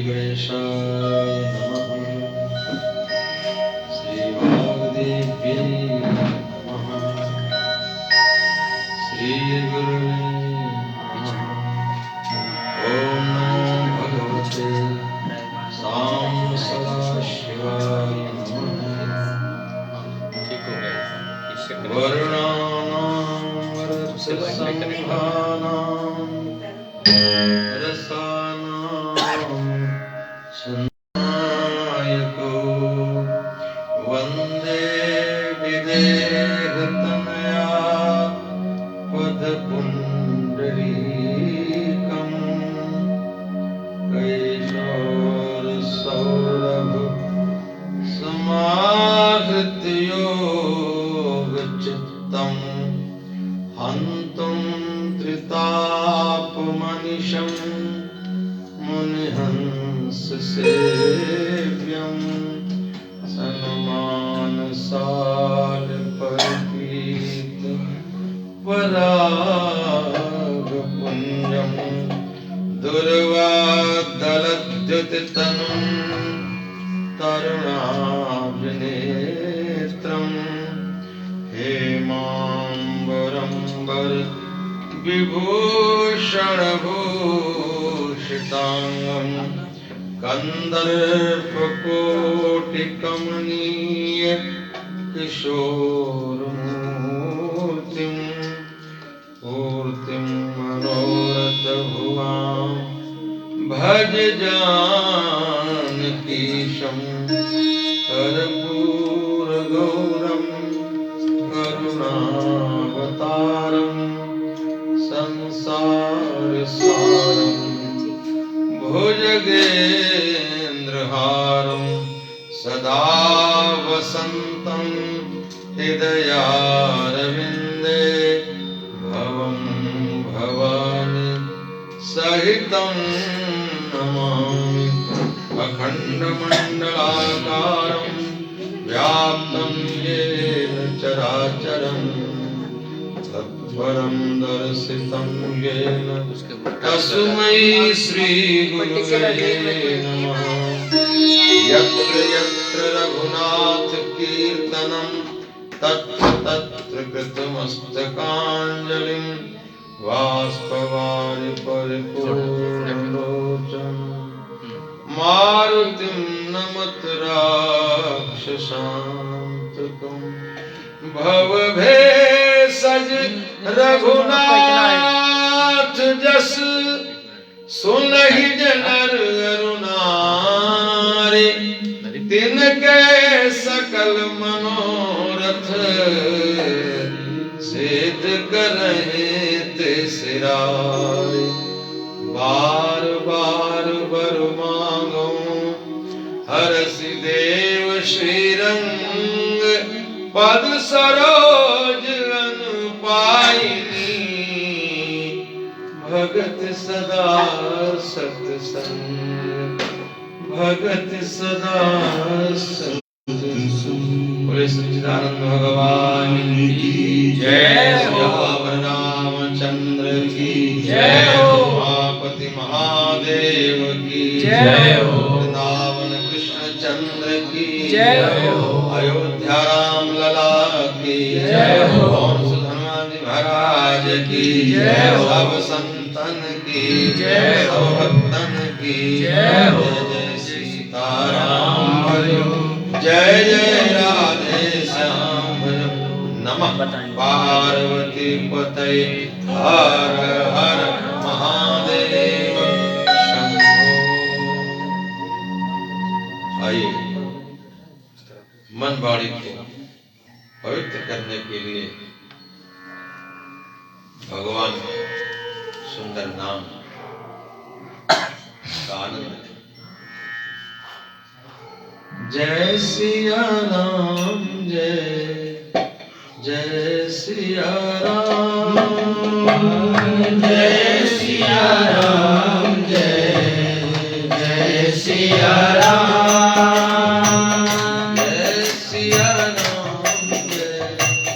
गणेशाय नमः। श्री वाग्देव्यै नमः। श्री गुरुवे नमः। ओम नमो भगवते साम सदाशिवाय नमः। वरुणानां वरदसंघानां रसानां छन्दायको वन्दे विदेहतनया पदपुण्डरीकम् कैशोरसौरभ समाहृत्य योगचित्तम् हन्तुं त्रितापमनिशं मुनिहंससेव्यं सन्मानसालपरिपीत परागपुञ्जं दुर्वादलद्युतितनुं तरुणाभिनेत्रम् हेमाम्बरं विभूषणभूषिताङ्गं कन्दर्पकोटिकमनीय किशोरमूर्तिं मूर्तिं मनोरथभुवां भज जानकीशं कर्पूरगौरं करुणावतारं संसारसारं भुजगेन्द्रहारं सदा वसन्तं हृदयारविन्दे भवं भवानी सहितं नमामि। अखण्डमण्डलाकारं व्याप्तं येन चराचरं तत्परं दर्शितं येन तस्मै श्रीगुरुवे नमः। यत्र यत्र रघुनाथकीर्तनं तत्र तत्र कृतमस्तकाञ्जलिं बाष्पवारि परिपूर्णलोचनं मारुतिं नमत राक्षसान्तकं भवभेषज रघुनाथ जस सुनहि जनर अरुणारे तिनके सकल मनोरथ सिद्ध करहि तिसरारे। बार बार बर मांगो हरसि देव श्रीरंग पद सरोज अनुपायिनी भगत सदा सत्संग भगत सदा सत्संग। बोले सच्चिदानंद भगवान की जय। रामचंद्र की जय हो। उमापति महादेव की जय हो। वृंदावन कृष्ण चंद्र की जय हो। अयोध्या राम लला की जय हो। सुधन्वंती महाराज की जय हो। सब संतन की जय हो। सब भक्तन की जय हो। जय सीताराम भजो जय जय राधे श्याम भजो। नमः पार्वती पतये हर हर महादेव शंभो। आइए मन वाणी को पवित्र करने के लिए भगवान के सुंदर नाम का आनंद है। जय सिया राम जय जय सिया राम जय सिया राम जय जय सिया राम जय सिया राम जय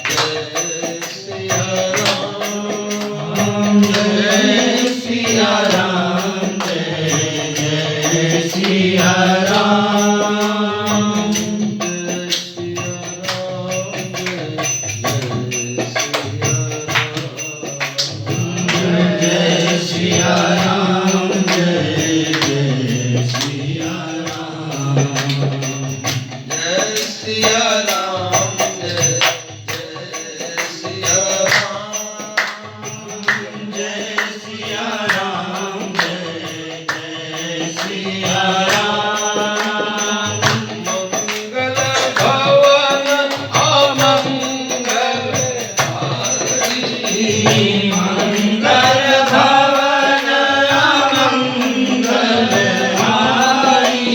जय सिया राम जय सिया राम जय जय मंगल भवन अमंगल हारी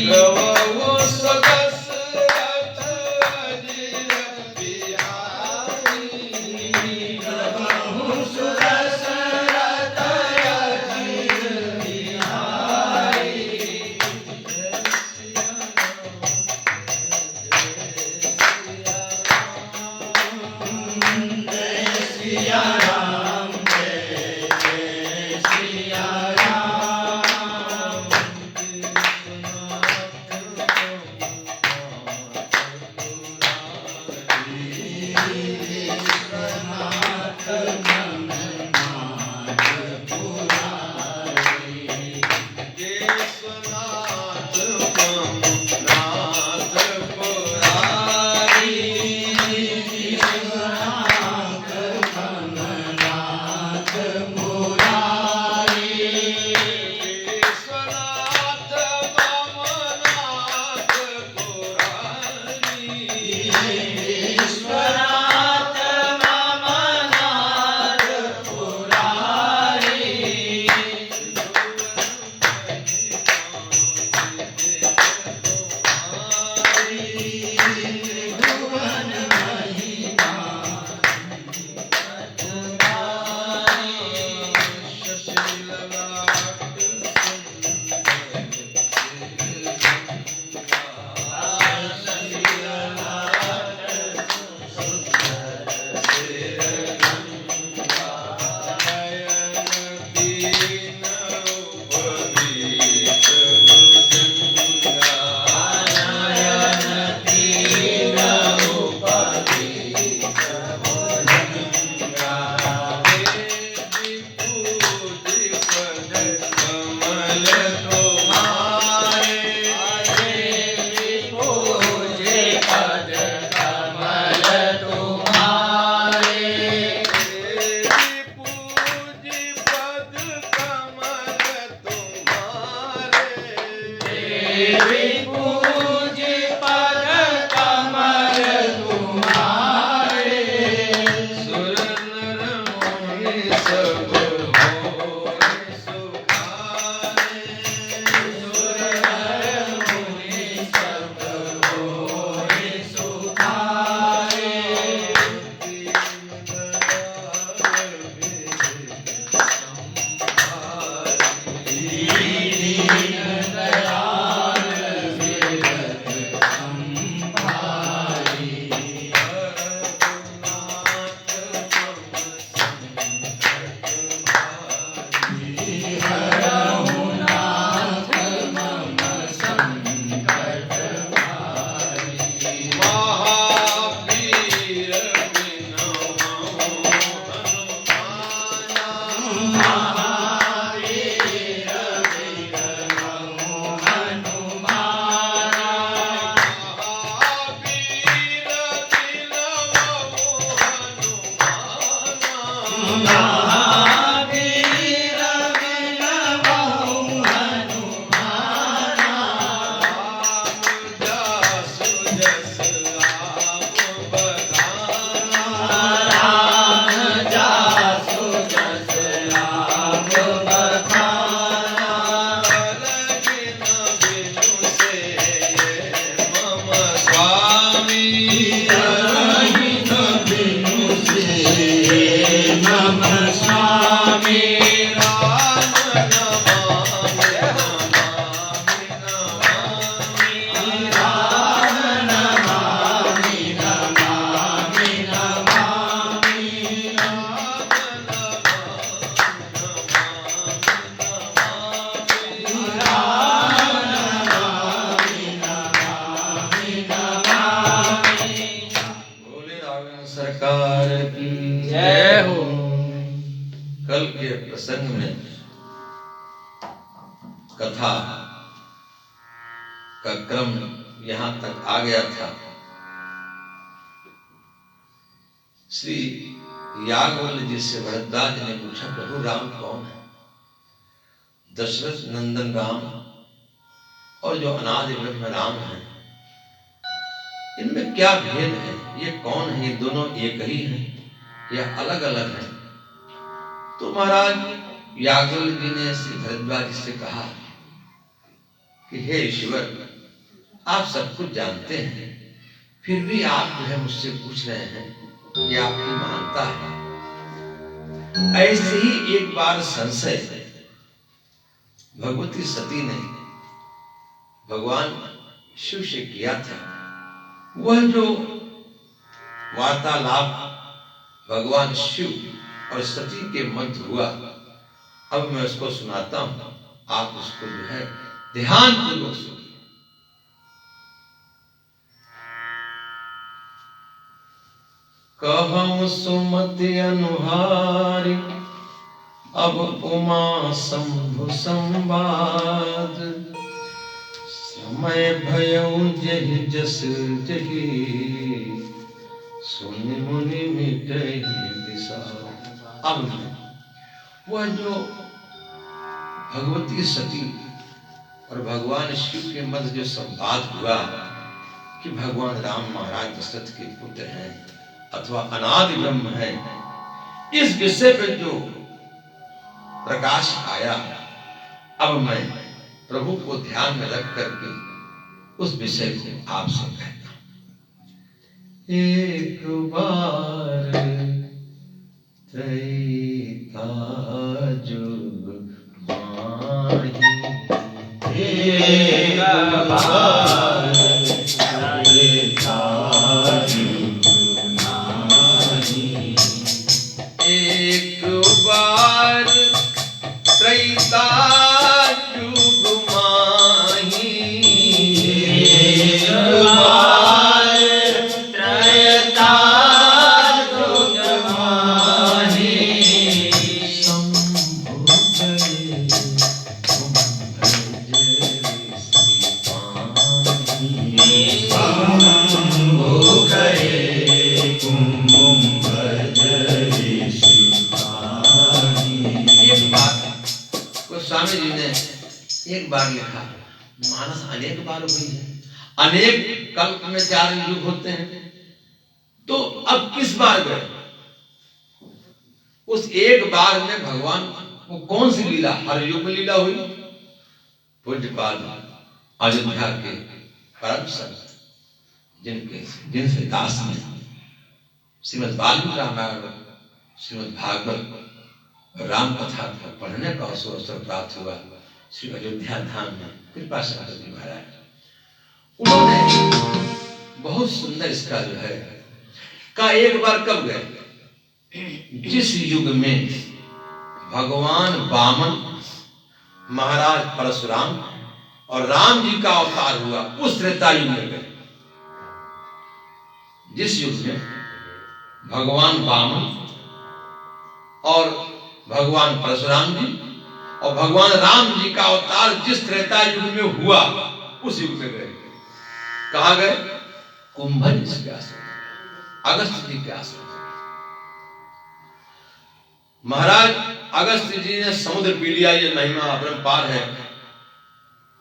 गवहु सदशरथ अजिर बिहारी गवहु सदशरथ अजिर बिहारी सिया राम जय जय सिया राम विश्वनाथ गणनाथ पुरारी विश्वनाथ गणनाथ पुरारी विश्वनाथ गणनाथ मुरारी विश्वनाथ ममनाथ पुरारी विश्वनाथ ममनाथ पुरारी भुवन महिमा सरकार की जय हो। कल के प्रसंग में कथा का क्रम यहाँ तक आ गया था। श्री याज्ञवल्क्य जी से भरद्वाज ने पूछा, प्रभु राम कौन है? दशरथ नंदन राम और जो अनादि ब्रह्म राम है, इनमें क्या भेद है? ये कौन है? ये दोनों एक ही हैं। या अलग अलग हैं। तो महाराज याज्ञवल्क्य जी ने श्री भरद्वाज से कहा कि हे ईश्वर, आप सब कुछ जानते हैं, फिर भी आप जो है मुझसे पूछ रहे हैं, ये आपकी मानता है। ऐसे ही एक बार संशय भगवती सती ने भगवान शिव से किया था। वह जो वार्तालाप भगवान शिव और सती के मध्य हुआ, अब मैं उसको सुनाता हूं, आप उसको जो है ध्यान पूर्वक सुनिए। कहूं सुमति अनुहारी, अब उमा शंभु संवाद, समय भयउ जहि जस जहि, सुनि मुनि मिटहि विषाद। अब वह जो भगवती सती और भगवान शिव के मध्य जो संवाद हुआ कि भगवान राम महाराज दशरथ के पुत्र हैं अथवा अनादि ब्रह्म है, इस विषय पर जो प्रकाश आया, अब मैं प्रभु को ध्यान में रख करके उस विषय को आपसे कहता हूं। एक बार त्रैता जुग माही, एक बार त्रैता जुग माही, एक बार त्रैता जुग माही, एक बार त्रैता जुग माही, शंभु गए कुंभ श्री पानी, शंभु गए कुंभ श्री पानी। एक बात स्वामी जी ने एक बार लिखा, मानस अनेक बार हुई है, अनेक कल्प में 4 युग होते हैं, तो अब किस बार गए? उस एक बार में भगवान वो कौन सी लीला, हर युग में लीला हुई। पूज्यपाद अयोध्या के परम संत जिनसे दास ने श्रीमद् वाल्मीकि रामायण, श्रीमद् भागवत, राम कथा को पढ़ने का अवसर प्राप्त हुआ श्री अयोध्या धाम में कृपा शंकर जी महाराज। उन्होंने बहुत सुंदर इसका जो है का एक बार कब गए? जिस युग में भगवान वामन, महाराज परशुराम और राम जी का अवतार हुआ, उस त्रेता युग में गए। जिस युग में भगवान वामन और भगवान परशुराम जी और भगवान राम जी का अवतार जिस त्रेता युग में हुआ, उस युग में गए। कहां गए? कुंभज के आश्रम, अगस्त्य जी के आश्रम। महाराज अगस्त्य जी ने समुद्र पी लिया, ये महिमा अपरंपार है।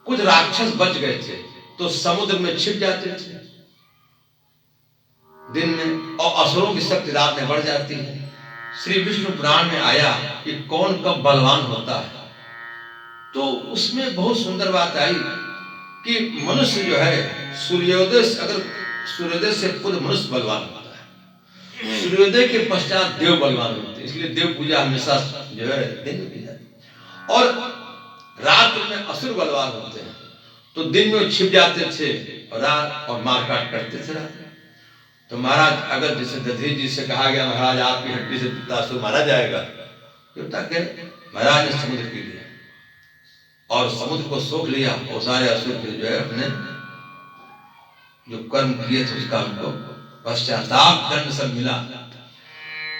कुछ राक्षस बच गए थे तो समुद्र में छिप जाते थे दिन में, और असुरों की शक्ति रात में बढ़ जाती है। श्री विष्णु पुराण में आया कि कौन कब बलवान होता है, तो उसमें बहुत सुंदर बात आई कि मनुष्य जो है सूर्योदय से पूर्व मनुष्य बलवान होता है, सूर्योदय के पश्चात देव बलवान होते हैं। इसलिए देव पूजा हमेशा जो है दिन में की जाती है, और रात में असुर बलवान होते हैं, तो दिन में छिप जाते थे और रात और मारकाट करते थे रात में। तो महाराज अगर जैसे दधीर जी से कहा गया, महाराज आपकी हड्डी से असुर मारा जाएगा, महाराज ने समुद्र पी लिया और समुद्र को सोख लिया, और सारे असुर फिर जो है अपने जो कर्म किए थे उसका उनको पश्चाताप दंड सब मिला।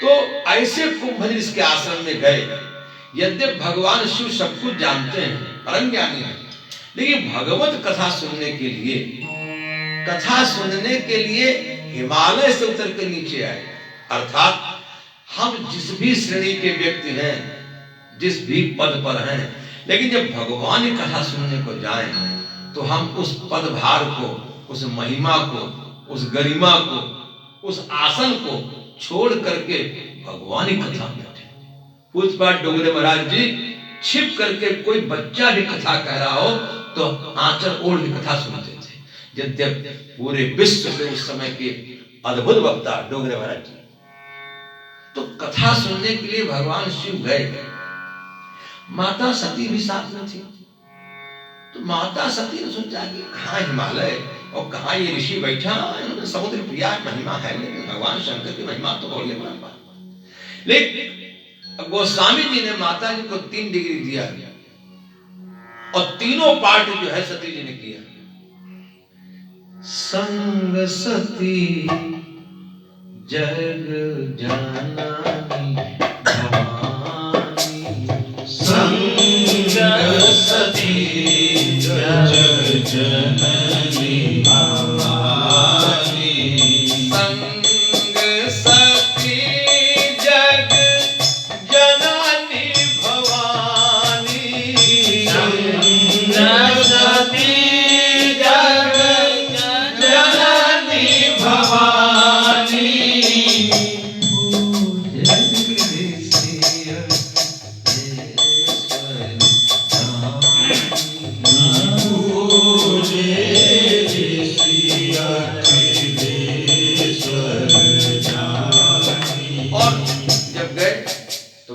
तो ऐसे कुंभज इसके आश्रम में गए। यद्यपि भगवान शिव सब कुछ जानते हैं, परम ज्ञानी है, लेकिन भगवत कथा सुनने के लिए हिमालय से उतर के नीचे आए। अर्थात हम जिस भी श्रेणी के व्यक्ति हैं, जिस भी पद पर हैं, लेकिन जब भगवान की कथा सुनने को जाएं, तो हम उस पदभार को, उस महिमा को, उस गरिमा को, उस आसन को छोड़ करके भगवान ही कथा में थे। पूछपाठ डोगरे महाराज जी छिप करके कोई बच्चा भी कथा कह रहा हो तो आंचल ओढ़ के कथा सुनते थे। यद्यपि पूरे विश्व में उस समय के अद्भुत वक्ता डोगरे महाराज जी, तो कथा सुनने के लिए भगवान शिव गए। माता सती भी साथ में थी। तो माता सती ने सोचा कि कहाँ हिमालय और कहाँ ये ऋषि बैठा, इन्होंने समुद्र प्रिया महिमा है, लेकिन भगवान शंकर की महिमा तो बहुत है। लेकिन गोस्वामी जी ने माता जी को 3 डिग्री दिया और तीनों पाठ जो है सती जी ने किया। संग सती जग जननी भवानी, संग सती जग जननी भवानी, संग सती जग जननी भवानी, संग सती जग जननी भवानी,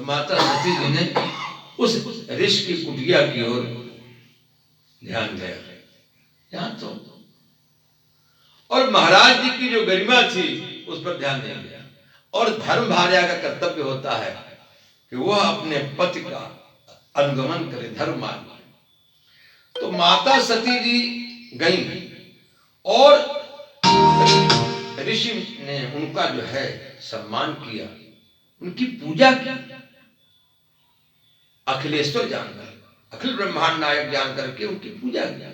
माता सती जी ने उस ऋषि की कुटिया की ओर ध्यान दिया। यहां तो और महाराज जी की जो गरिमा थी उस पर ध्यान नहीं दिया। और धर्म भार्या का कर्तव्य होता है कि वह अपने पति का अनुगमन करे, धर्म मार्ग। तो माता सती जी गई और ऋषि ने उनका जो है सम्मान किया, उनकी पूजा की। अखिलेश्वर जानकर, अखिल ब्रह्मांड नायक जान करके उनकी पूजा किया।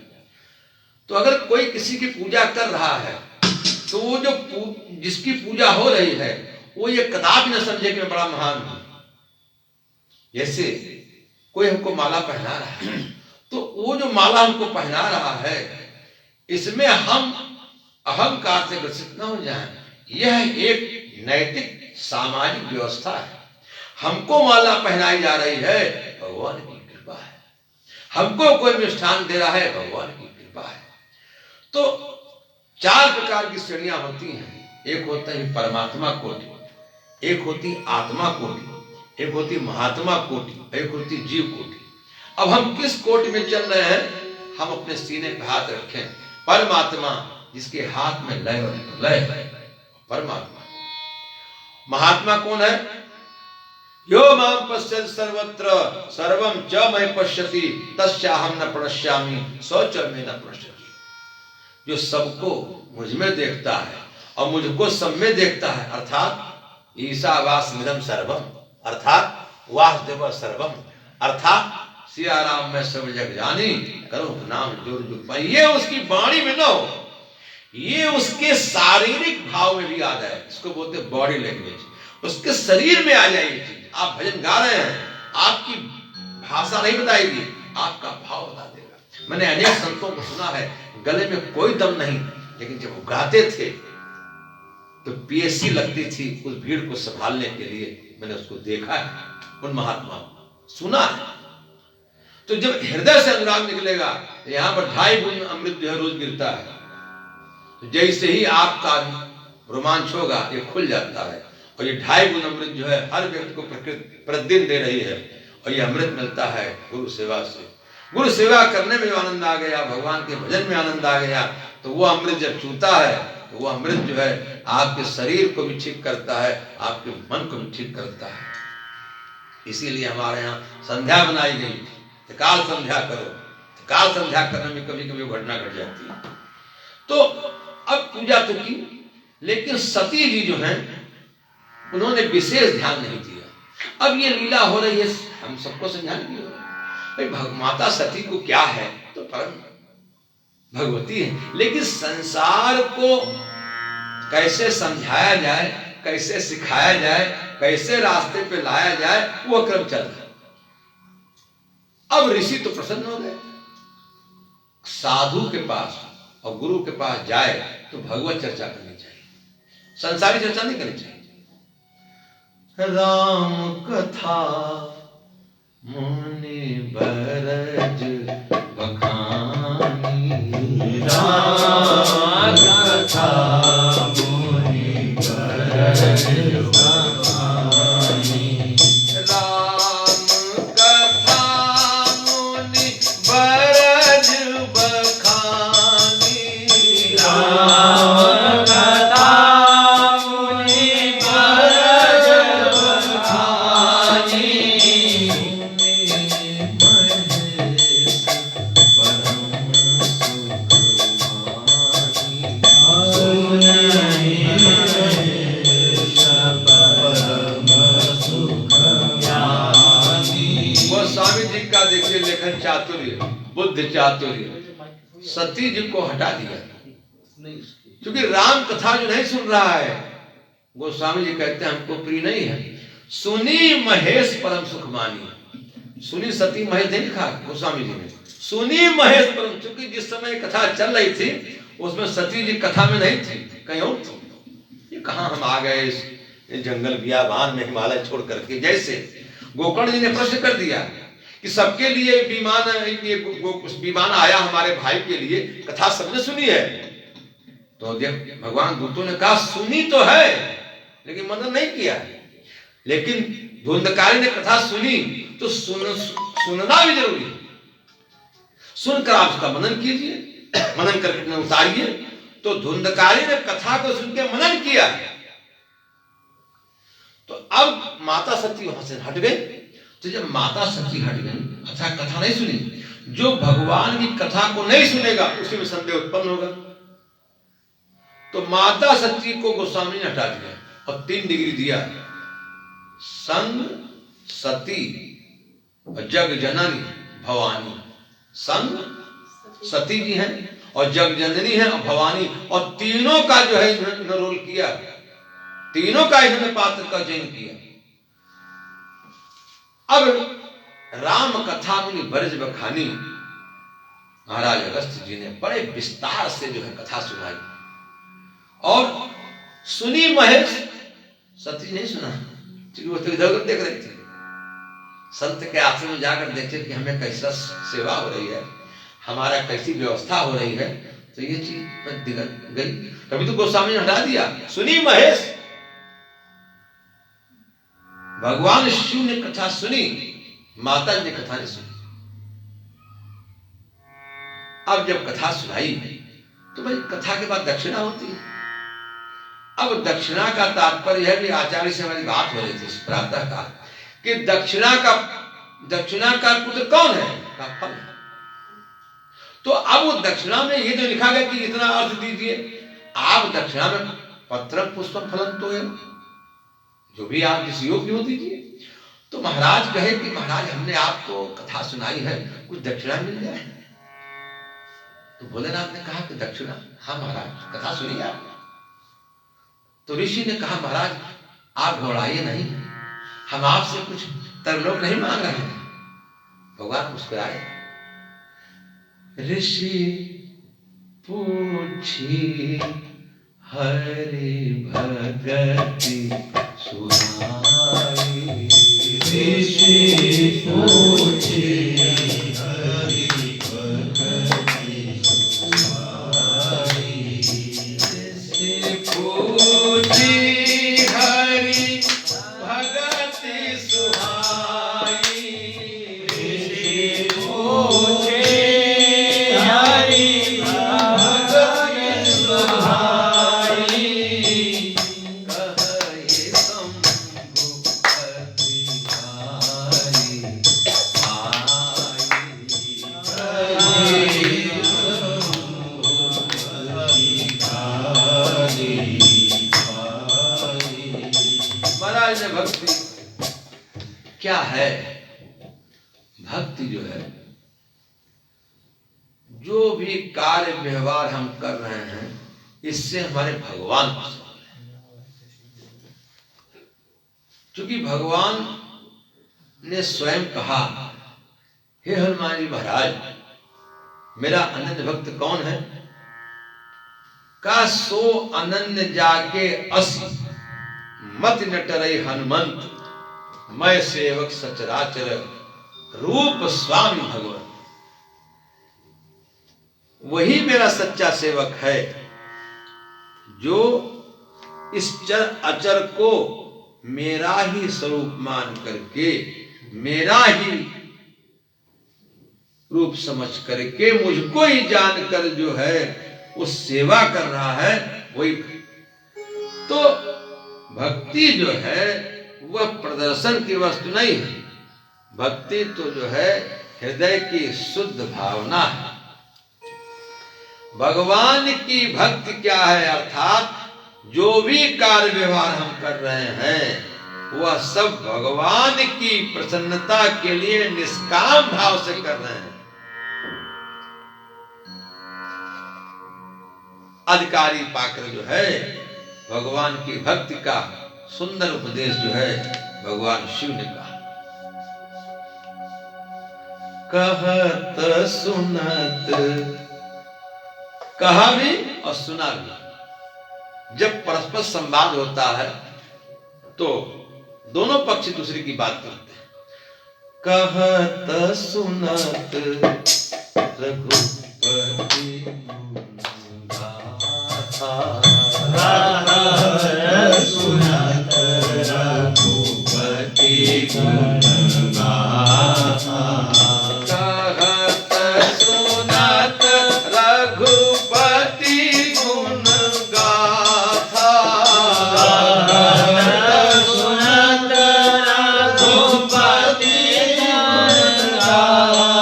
तो अगर कोई किसी की पूजा कर रहा है तो वो जो जिसकी पूजा हो रही है वो ये कदापि न समझे कि मैं बड़ा महान हूं। जैसे कोई हमको माला पहना रहा है तो वो जो माला हमको पहना रहा है इसमें हम अहंकार से ग्रसित न हो जाएं। यह एक नैतिक सामाजिक व्यवस्था है। हमको माला पहनाई जा रही है, भगवान की कृपा है। हमको कोई मिष्ठान दे रहा है, भगवान की कृपा है। तो 4 प्रकार की श्रेणियां होती हैं। एक होता है परमात्मा कोटि, एक होती आत्मा कोटि, एक होती महात्मा कोटि, एक होती जीव कोटि। अब हम किस कोटि में चल रहे हैं? हम अपने सीने पे हाथ रखें। परमात्मा जिसके हाथ में लय परमात्मा। महात्मा कौन है? यो माम पश्यति सर्वत्र सर्वं च मयि पश्यति तस्याहं न प्रणश्यामि सौ च मे न प्रणश्यति। जो सबको मुझ में देखता है और मुझको सब में देखता है, अर्थात ईशावास्मिदं सर्वम, अर्थात वासुदेव सर्वम, अर्थात सिया राम में सब जग जानी करो नाम जोर जुग। ये उसकी वाणी में न हो, ये उसके शारीरिक भाव में भी आ जाए। इसको बोलते बॉडी लैंग्वेज। उसके शरीर में आ जाए। आप भजन गा रहे हैं, आपकी भाषा नहीं बताएगी, आपका भाव बता देगा। मैंने अनेक संतों को सुना है, गले में कोई दम नहीं, लेकिन जब वो गाते थे तो पीएससी लगती थी उस भीड़ को संभालने के लिए। मैंने उसको देखा है, उन महात्मा सुना है। तो जब हृदय से अनुराग निकलेगा तो यहाँ पर 2.5 बूंद अमृत जो है रोज गिरता है। तो जैसे ही आपका रोमांच होगा ये खुल जाता है। और ये 2.5 बूंद अमृत जो है हर व्यक्ति को प्रकृति प्रतिदिन दे रही है। और ये अमृत मिलता है गुरु सेवा से। गुरु सेवा करने में जो आनंद आ गया, भगवान के भजन में आनंद आ गया, तो वो अमृत जब छूता है तो वो अमृत जो है आपके शरीर को भी ठीक करता है, आपके मन को भी ठीक करता है। इसीलिए हमारे यहाँ संध्या बनाई गई, काल संध्या करो। काल संध्या करने में कभी कभी घटना घट जाती है। तो अब पूजा तो की, लेकिन सती जी जो है उन्होंने विशेष ध्यान नहीं दिया। अब ये लीला हो रही है, हम सबको समझाने की हो रही है। भाई माता सती को क्या है? तो परम भगवती है। लेकिन संसार को कैसे समझाया जाए, कैसे सिखाया जाए, कैसे रास्ते पे लाया जाए, वो क्रम चल रहा है। अब ऋषि तो प्रसन्न हो गए। साधु के पास और गुरु के पास जाए तो भगवत चर्चा करनी चाहिए, संसारी चर्चा नहीं करनी चाहिए। राम कथा मुनि बरज बखानी, राम कथा मुनि बरज बखानी, राम कथा मुनि बरज बखानी, राम कथा मुनि बरज बखानी, गोस्वामी जी का देखिए लेखन चातुर्य, बुद्ध चातुर्य। सती जी को हटा दिया क्योंकि राम कथा जो नहीं सुन रहा है, गोस्वामी जी कहते हैं हमको प्रिय नहीं है। सुनी महेश परम सुख मानी, सुनी सती महेश नहीं लिखा गोस्वामी जी ने, सुनी महेश परम, क्योंकि जिस समय कथा चल रही थी उसमें सती जी कथा में नहीं थी, कहीं और थी। ये कहाँ हम आ गए इस जंगल बियाबान में हिमालय छोड़ करके। जैसे गोकर्ण जी ने प्रश्न कर दिया कि सबके लिए विमान, ये विमान आया हमारे भाई के लिए, कथा सबने सुनी है। तो देख भगवान दूतों ने कहा सुनी तो है लेकिन मनन नहीं किया। लेकिन धुंधकारी ने कथा सुनी तो सुनना भी जरूरी है। सुनकर आप उसका मनन कीजिए, मनन करके उतारिए। तो धुंधकारी ने कथा को सुन के मनन किया। तो अब माता सती वहां से हट गई। तो जब माता सती हट गई, अच्छा कथा नहीं सुनी, जो भगवान की कथा को नहीं सुनेगा उसी में संदेह उत्पन्न होगा। तो माता सती को गोस्वामी ने हटा दिया और 3 डिग्री दिया, संग सती जग जननी भवानी। संग सती जी हैं और जग जननी है और भवानी, और तीनों का जो है इन्होंने रोल किया, तीनों का इन्होंने पात्र का चयन किया। अब राम कथा मुनि बरज बखानी, महाराज अगस्त्य जी ने बड़े विस्तार से जो है कथा सुनाई। और सुनी महेश, सती नहीं सुना क्योंकि वो तो इधर उधर देख रही थी। संत के आश्रम में जाकर देखे कि हमें कैसा सेवा हो रही है, हमारा कैसी व्यवस्था हो रही है, तो ये चीज गई। कभी तो गोस्वामी ने हटा दिया, सुनी महेश। भगवान शिव ने कथा सुनी, माता जी ने कथा नहीं सुनी। अब जब कथा सुनाई तो भाई कथा के बाद दक्षिणा होती है। अब दक्षिणा का तात्पर्य है कि आचार्य से हमारी बात हो रही थी प्रातः काल कि दक्षिणा का पुत्र कौन है, का फल है। तो अब वो दक्षिणा में ये जो लिखा गया कि इतना अर्थ दीजिए, आप दक्षिणा में पत्र पुष्पम फलम तो है, जो भी आप जिस योग्य हो दीजिए। तो महाराज कहे कि महाराज हमने आपको कथा सुनाई है, कुछ दक्षिणा मिल जाए। तो भोलेनाथ ने कहा कि दक्षिणा, हाँ महाराज कथा सुनिए आप। तो ऋषि ने कहा महाराज आप घबराइए नहीं, हम आपसे कुछ तरलोक नहीं मांग रहे हैं। भगवान मुस्कुराए। ऋषि पूछी हरि भगति सुनाई, ऋषि पूछी हरि भगति सुनाई, ऋषि पूछी हरि भगति सुहाई, ऋषि पूछी हरि भगति सुहाई, कहे शंभु अधिकारी महाराज ने भक्ति क्या है? भक्ति जो है, जो भी कार्य व्यवहार हम कर रहे हैं इससे हमारे भगवान को संबंध है। क्योंकि भगवान ने स्वयं कहा, हे हनुमान जी महाराज मेरा अनन्य भक्त कौन है? का सो अनन्य जाके असि मत नटरई हनुमंत, मैं सेवक सचराचर, रूप स्वामी भगवान। वही मेरा सच्चा सेवक है जो इस चर अचर को मेरा ही स्वरूप मान करके, मेरा ही रूप समझ करके, मुझको ही जानकर जो है उस सेवा कर रहा है, वही। तो भक्ति जो है वह प्रदर्शन की वस्तु नहीं है। भक्ति तो जो है हृदय की शुद्ध भावना है। भगवान की भक्ति क्या है? अर्थात जो भी कार्य व्यवहार हम कर रहे हैं वह सब भगवान की प्रसन्नता के लिए निष्काम भाव से कर रहे हैं। अधिकारी पाकर जो है भगवान की भक्ति का सुंदर उपदेश जो है भगवान शिव ने कहा। कहत सुनत, कहा भी और सुना भी। जब परस्पर संवाद होता है तो दोनों पक्ष दूसरे की बात करते हैं। कहत सुनत रघुपति सुनत रघुपति गुण गाथा। कहत सुनत रघुपति गुण गाथा। सुनत रघुपति गुण गाथा।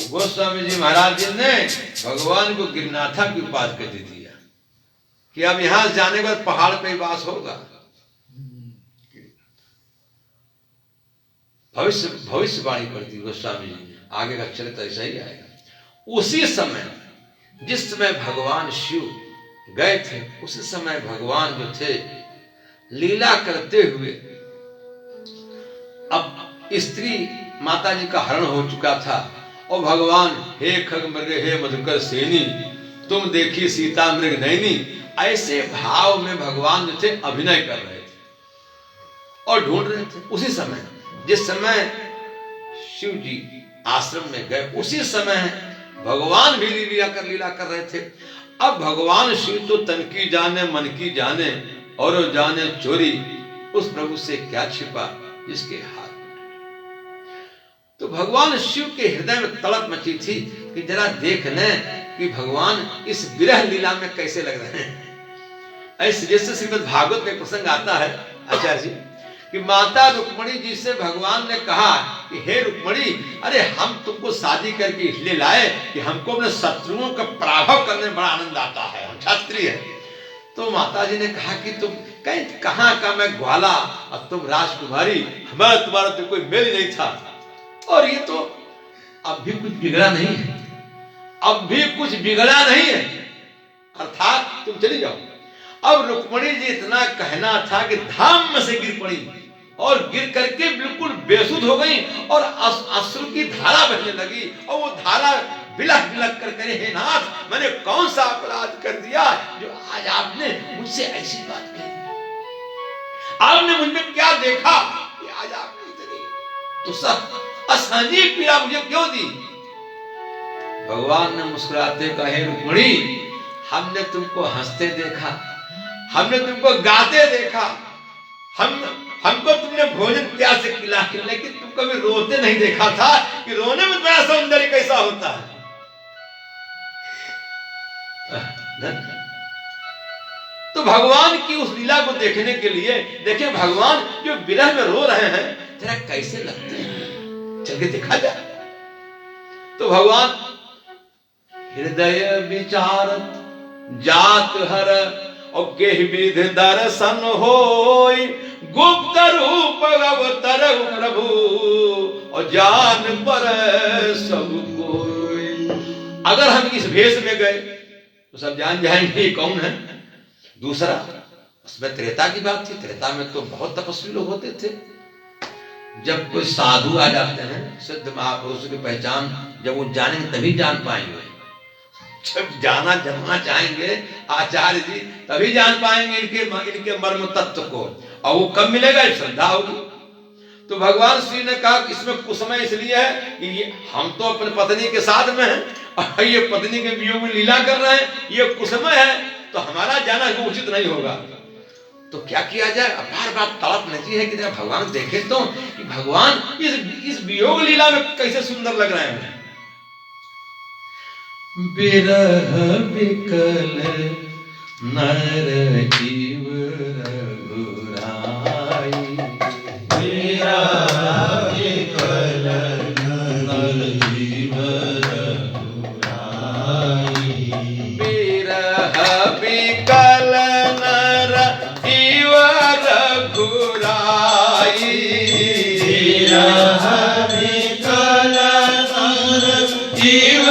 गोस्वामी जी महाराज जी ने भगवान को गिरनाथा की उपाधि कर दी दिया कि अब यहां जाने के बाद पहाड़ पे ही वास होगा। भविष्यवाणी करती गोस्वामी जी, आगे का चरित्र ऐसा ही आएगा। उसी समय जिस समय भगवान शिव गए थे, उसी समय भगवान जो थे लीला करते हुए, अब स्त्री माता जी का हरण हो चुका था और भगवान हे खग मृग हे मधुकर सेनी, तुम देखी सीता मृग नैनी, ऐसे भाव में भगवान जो थे अभिनय कर रहे थे और ढूंढ रहे थे। उसी समय जिस समय शिव जी आश्रम में गए, उसी समय भगवान भी लीला कर रहे थे। अब भगवान शिव तो तन की जाने मन की जाने और जाने चोरी, उस प्रभु से क्या छिपा जिसके हाथ। तो भगवान शिव के हृदय में तड़प मची थी कि जरा देख लें कि भगवान इस विरह लीला में कैसे लग रहे हैं। ऐसे जैसे श्रीमद् भागवत में प्रसंग आता है आचार्य जी कि माता रुक्मणी जी से भगवान ने कहा कि हे रुक्मणी, अरे हम तुमको शादी करके इसलिए लाए कि हमको अपने शत्रुओं का पराभव करने में बड़ा आनंद आता है, हम क्षत्रिय है। तो माता जी ने कहा कि तुम कहाँ का मैं ग्वाला और तुम राजकुमारी, हमारा तुम्हारा तो कोई मेल नहीं था। और ये तो अब भी कुछ बिगड़ा नहीं है, अब भी कुछ बिगड़ा नहीं है, अर्थात तुम चली जाओ। अब रुक्मणी जी इतना कहना था कि धाम से गिर पड़ी और गिर करके बिल्कुल बेसुध हो गई और अश्रु की धारा बहने लगी। और वो धारा बिलख बिलख कर करे, हे नाथ, मैंने कौन सा अपराध कर दिया जो आज आपने मुझसे ऐसी बात कही? आपने मुझमें क्या देखा कि आज आपने इतनी तो सब असहनीय पीड़ा मुझे क्यों दी? भगवान ने मुस्कुराते कहे, रुक्मणी, हमने तुमको हंसते देखा, हमने तुमको गाते देखा, हमको तुमने भोजन प्यार से खिला, लेकिन तुम कभी रोते नहीं देखा था कि रोने में बड़ा सौंदर्य कैसा होता है। तो भगवान की उस लीला को देखने के लिए देखिए, भगवान जो विरह में रो रहे हैं जरा कैसे लगते हैं, चल के देखा जाए। तो भगवान हृदय विचार जात हर और के विध दर्शन होई, गुप्त रूप अवतर प्रभु और जान पर सब कोई। अगर हम इस भेष में गए तो सब जान जाएंगे कौन है, दूसरा, उसमें त्रेता की बात थी। त्रेता में तो बहुत तपस्वी लोग होते थे। जब कोई साधु आ जाते हैं, सिद्ध महापुरुष की पहचान जब वो जानेंगे तभी जान पाएंगे। जब जानना चाहेंगे आचार्य जी तभी जान पाएंगे इनके मर्म तत्व को। और वो कब मिलेगा? श्रद्धा होगी। तो भगवान श्री ने कहा इसमें कुसमय इसलिए है कि हम तो अपने पत्नी के साथ में हैं और ये पत्नी के वियोग में लीला कर रहे हैं, ये कुसमय है, तो हमारा जाना उचित नहीं होगा। तो क्या किया जाए? बार बार तड़प नची है कि भगवान देखे तो कि भगवान इस वियोग लीला में कैसे सुंदर लग रहे हैं। बिरह विकल नर जीव रघुराई, बिरह विकल नर जीव रघुराई, बिरह विकल नर जीव रघुराई, बिरह विकल नर जीव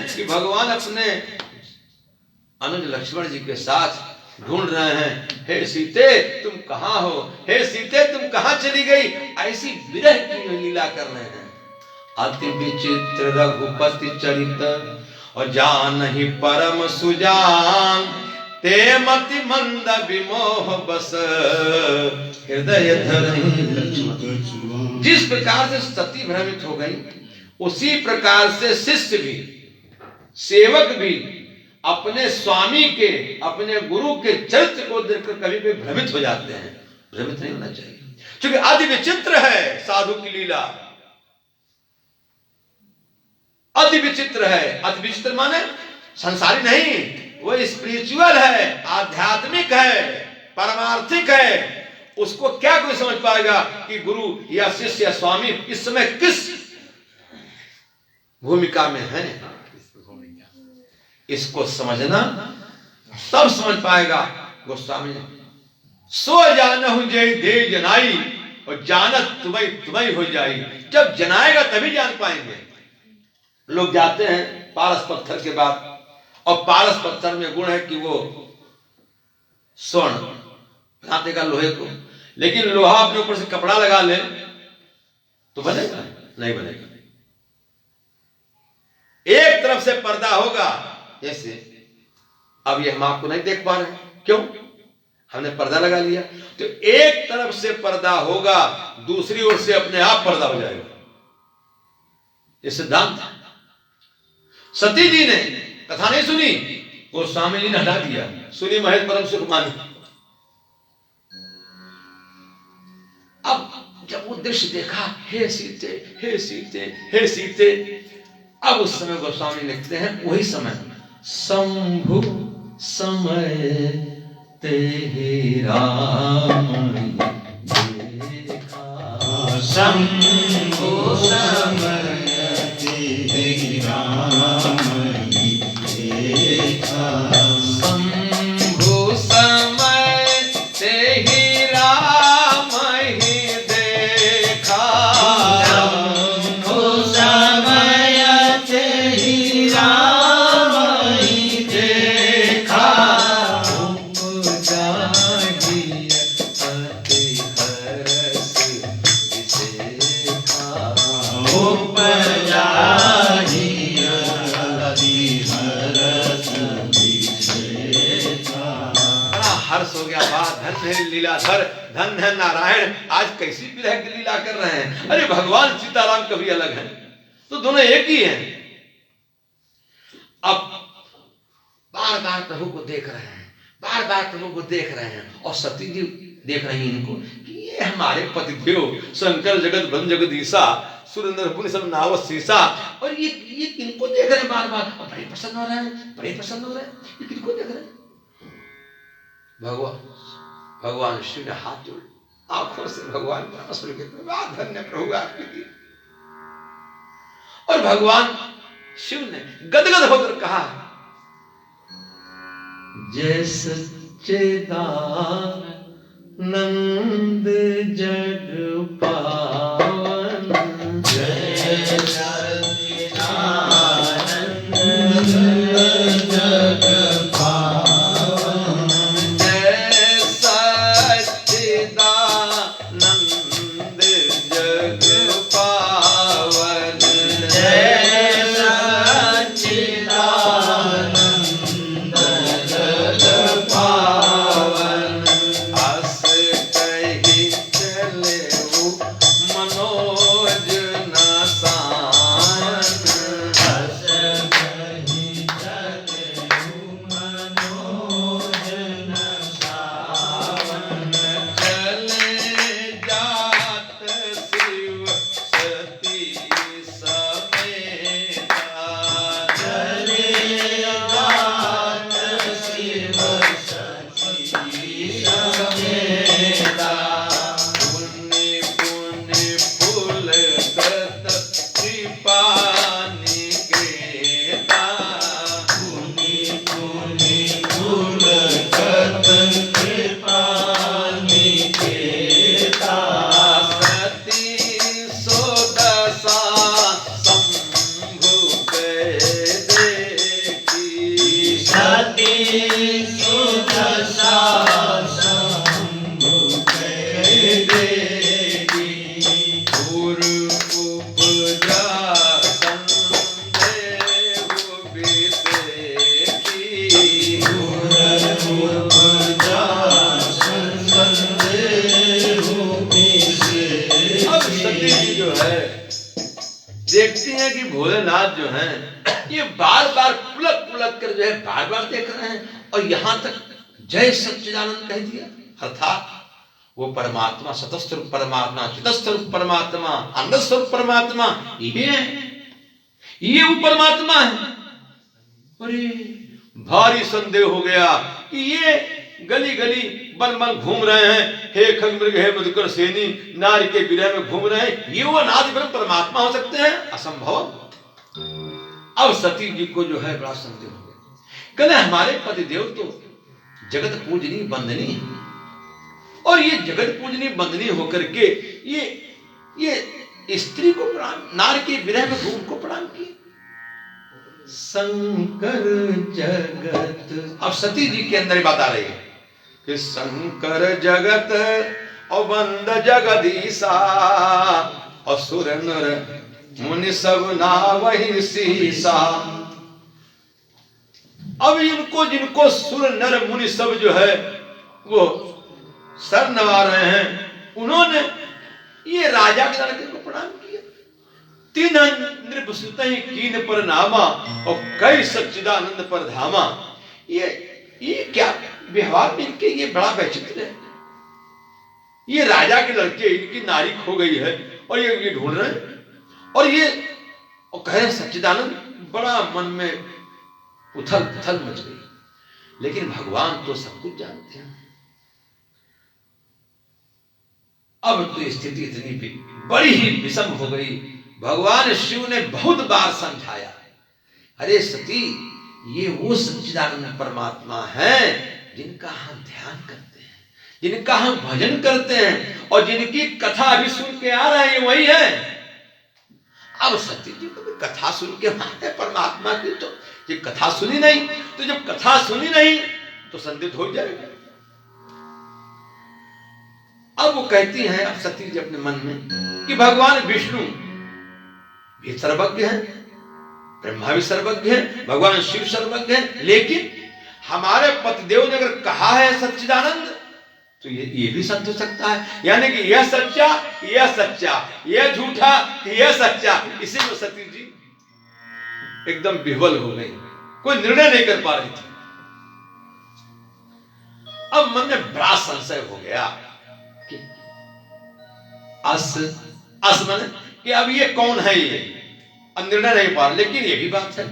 कि भगवान अपने अनुज लक्ष्मण जी के साथ ढूंढ रहे हैं। हे सीते तुम कहाँ हो? हे सीते तुम कहाँ चली गई? ऐसी विरह की लीला कर रहे हैं। अति विचित्र रघुपति चरित और जान ही परम सुजान, ते मति मंद विमोह बस हृदय धरि लक्ष्मण। जिस प्रकार से सती भ्रमित हो गई, उसी प्रकार से शिष्य भी, सेवक भी अपने स्वामी के, अपने गुरु के चरित्र को देखकर कभी भी भ्रमित हो जाते हैं। भ्रमित नहीं होना चाहिए, क्योंकि अति विचित्र है साधु की लीला। अति विचित्र है। अति विचित्र माने संसारी नहीं, वो स्पिरिचुअल है, आध्यात्मिक है, परमार्थिक है। उसको क्या कोई समझ पाएगा कि गुरु या शिष्य या स्वामी इस समय किस भूमिका में है? इसको समझना तब समझ पाएगा। गोस्वामी सो जानहु जय दे जनाई और जानत तुम्हें तुम्हें हो जाई। जब जनाएगा तभी जान पाएंगे। लोग जाते हैं पारस पत्थर के बाद, और पारस पत्थर में गुण है कि वो स्वर्ण बना देगा लोहे को, लेकिन लोहा अपने ऊपर से कपड़ा लगा ले तो बनेगा? नहीं बनेगा। एक तरफ से पर्दा होगा, जैसे अब ये हम आपको नहीं देख पा रहे हैं, क्यों? हमने पर्दा लगा लिया। तो एक तरफ से पर्दा होगा, दूसरी ओर से अपने आप पर्दा हो जाएगा। ये सिद्धांत। सती जी ने कथा नहीं सुनी, गोस्वामी जी ने हटा दिया। सुनी महेश परम सुख मानी। अब जब वो दृश्य देखा, हे सीते हे सीते हे सीते, अब उस समय गोस्वामी लिखते हैं वही समय, शंभु समय ते ही राम देखा, शंभु समय ते ही राम देखा, शंभु समय ते ही राम ही देखा, शंभु समय ते ही राम ही देखा, उपजाहिय अति हरस विशेखा, उपजाहिय अति हरस विशेखा। बड़ा हर्ष हो गया। बात धन है लीलाधर, धन है नारायण, आज कैसी विरह की लीला कर रहे हैं। अरे भगवान सीताराम कभी अलग हैं, तो दोनों एक ही हैं। अब बार बार प्रभु को देख रहे हैं, बार बार प्रभु को देख रहे हैं, और सती जी देख रही हैं इनको कि ये हमारे पतिदेव शंकर जगत बन जगदीशा सुरेंद्र पुण्य सब नावत सीसा, और ये किनको देख रहे हैं बार बार, और बड़े प्रसन्न हो रहे हैं, बड़े प्रसन्न हो रहे हैं। ये किनको देख रहे हैं? भगवान श्री ने हाथ जोड़ आंखों से भगवान पर आंसू के, धन्य प्रभु आपकी। और भगवान शिव ने गदगद होकर कहा, जय सच्चिदानंद जग पावन, जय सच्चिदानंद जग पावन, जय सच्चिदानंद जग पावन, जय सच्चिदानंद जग पावन, हंस कही चले वो मनोज नसान, हंस कही चले मनोज नसावन, चले जात शिव सती समेता, चले जात शिव सती समेता, पुण्य पुण्य फूल कृत कृपा निकेता, पुनि पुनि फूल कत कृपा निकेता, सती सोदसा शंभु देखी, सती सुदशा शंभु देखी, पूर्व उपजा संदेव विषेखी, उपजा संदेव विषेखी। अब सती जी जो है देखती हैं कि भोलेनाथ जो हैं ये बार बार पुलक पुलक कर जो है बार बार देख रहे हैं, और यहां तक जय सच्चिदानंद कह दिया, अर्थात वो परमात्मा सतस्वरूप परमात्मा चितस्वरूप परमात्मा आनंद स्वरूप परमात्मा ये है, ये वो परमात्मा है। अरे भारी संदेह हो गया कि ये गली गली बन बन घूम रहे हैं, हे खगमृग हे मधुकर सेनी नारी के विरह में घूम रहे हैं, ये वो अनादि ब्रह्म परमात्मा हो सकते हैं? असंभव। अब सती जी को जो है बड़ा संदेह हो गया, कहते हमारे पतिदेव तो जगत पूजनी बंदनी है, और ये जगत पूजनी बंदनी होकर के ये स्त्री को प्रणाम, नारी के विरह में घूम को प्रणाम किए। शंकर जगत, अब सती जी के अंदर बात आ रही है कि शंकर जगत और वंद जगदीशा और सुर नर मुनि सब ना वही सीसा। अब इनको जिनको सुर नर मुनि सब जो है वो सर नवा रहे हैं, उन्होंने ये राजा के लड़के को प्रणाम किया। तीन नृपसुत कीन पर नामा और कई सच्चिदानंद पर धामा। ये क्या व्यवहार में इनके ये बड़ा वैचित्र है। ये राजा के लड़के, इनकी नारी खो गई है और ये ढूंढ रहे हैं, और ये और कह रहे हैं सच्चिदानंद। बड़ा मन में उथल पुथल मच गई, लेकिन भगवान तो सब कुछ जानते हैं। अब तो स्थिति इतनी बड़ी ही विषम हो गई। भगवान शिव ने बहुत बार समझाया, अरे सती ये वो सच्चिदानंद परमात्मा है जिनका हम ध्यान करते हैं, जिनका हम भजन करते हैं, और जिनकी कथा अभी सुन के आ रहे हैं वही है। अब सती जी को कथा सुन के माने परमात्मा की, तो ये कथा सुनी नहीं, तो जब कथा सुनी नहीं तो संदिग्ध हो जाएगा। अब वो कहती हैं, अब सती जी अपने मन में, कि भगवान विष्णु भी सर्वज्ञ हैं, ब्रह्मा भी सर्वज्ञ हैं, भगवान शिव सर्वज्ञ हैं, लेकिन हमारे पतिदेव ने अगर कहा है सच्चिदानंद तो ये भी सत्य हो सकता है। यानी कि यह सच्चा, यह सच्चा, यह झूठा, यह सच्चा। इसी में सती जी एकदम विह्वल हो गई, कोई निर्णय नहीं कर पा रही थी। अब मन में बड़ा संशय हो गया कि मन कि अब ये कौन है, ये निर्णय नहीं पा रहा। लेकिन ये भी बात है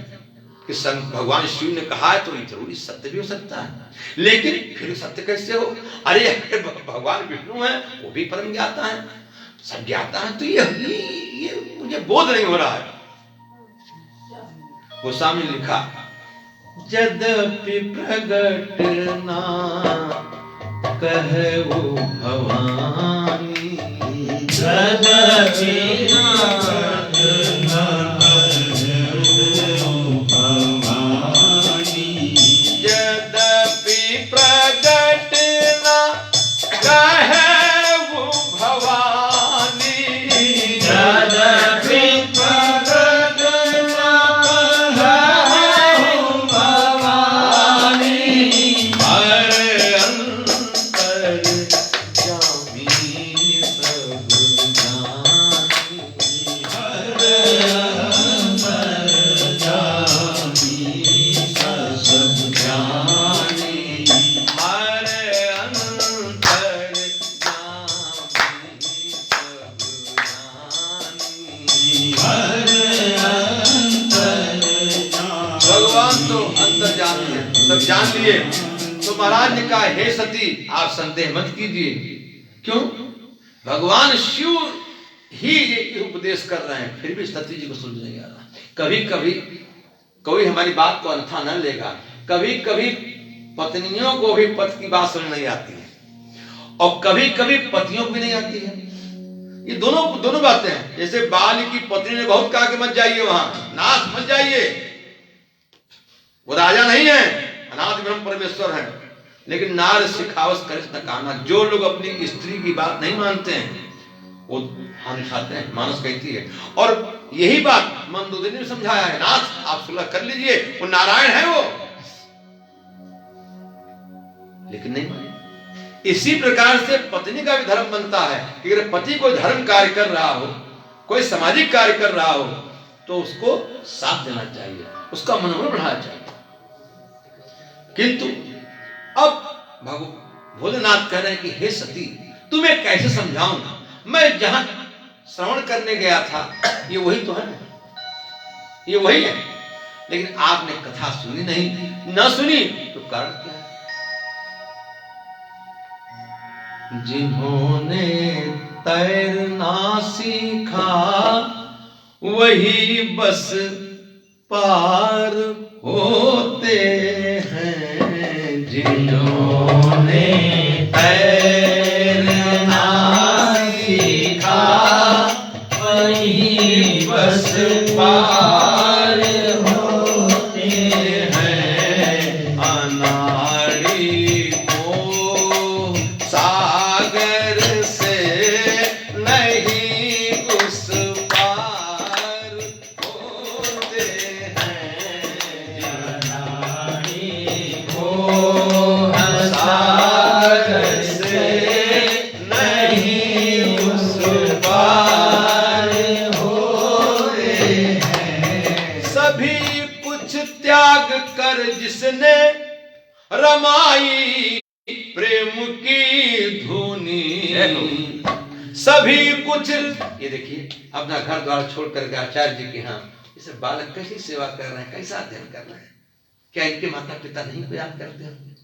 कि भगवान शिव ने कहा है तो ये जरूरी सत्य भी हो सकता है, लेकिन फिर सत्य कैसे हो? अरे भगवान विष्णु है, वो भी परम ज्ञाता है, सब ज्ञाता है, तो ये मुझे बोध नहीं हो रहा है। गोस्वामी ने लिखा, यद्यपि प्रगट ना कहु भवानी, यद्यपि प्रगट ना कहु भवानी, यद्यपि प्रगट न कहु भवानी, यद्यपि प्रगट ना कहु भवानी, हर अंतर जामी सब जानी, हर अंतर जानी सब जानी, हर अंतर जामी सब जानी। हर अंतर जानी। भगवान तो अंतर जानते हैं, सब जान लिए। तो महाराज ने कहा, हे सती आप संदेह मत कीजिए। क्यों? भगवान शिव ही ये उपदेश कर रहे हैं, फिर भी सती जी को समझ नहीं आ रहा। कभी कभी कोई हमारी बात को अनथा न लेगा, कभी कभी पत्नियों को भी पति की बात समझ नहीं आती है, और कभी कभी पतियों को भी नहीं आती है। ये दोनों बातें हैं। जैसे बाल की पत्नी ने बहुत कहा कि मत जाइए वहां, नाथ मत जाइए, वो राजा नहीं है, अनादि ब्रह्म परमेश्वर है। लेकिन नार सिखावस करिस न काना, जो लोग अपनी स्त्री की बात नहीं मानते हैं वो हानि खाते हैं, मानस कहती है। और यही बात मंदोदरी ने समझाया है, नाथ आप सुलह कर लीजिए, वो नारायण है वो, लेकिन नहीं माने। इसी प्रकार से पत्नी का भी धर्म बनता है कि अगर पति कोई धर्म कार्य कर रहा हो, कोई सामाजिक कार्य कर रहा हो, तो उसको साथ देना चाहिए, उसका मनोबल बढ़ाना चाहिए। किंतु अब भोलेनाथ कह रहे हैं कि हे सती, तुम्हें कैसे समझाऊं, मैं जहां श्रवण करने गया था ये वही तो है, ये वही है, लेकिन आपने कथा सुनी नहीं, न सुनी तो कारण क्या है? जिन्होंने तैरना सीखा वही बस पार होते हैं, जिन्होंने तैरना सीखा वही बस पार होते हैं, अनाड़ी को सागर से नहीं उस पार होते हैं, अनाड़ी को सागर से नहीं उस पार होते हैं, सभी कुछ त्याग कर जिसने रमाई प्रेम की धुनी, सभी कुछ, ये देखिए अपना घर द्वार छोड़ करके आचार्य जी के यहाँ इसे बालक कैसी सेवा कर रहे हैं, कैसा अध्ययन कर रहे हैं। क्या इनके माता पिता नहीं को याद करते होंगे?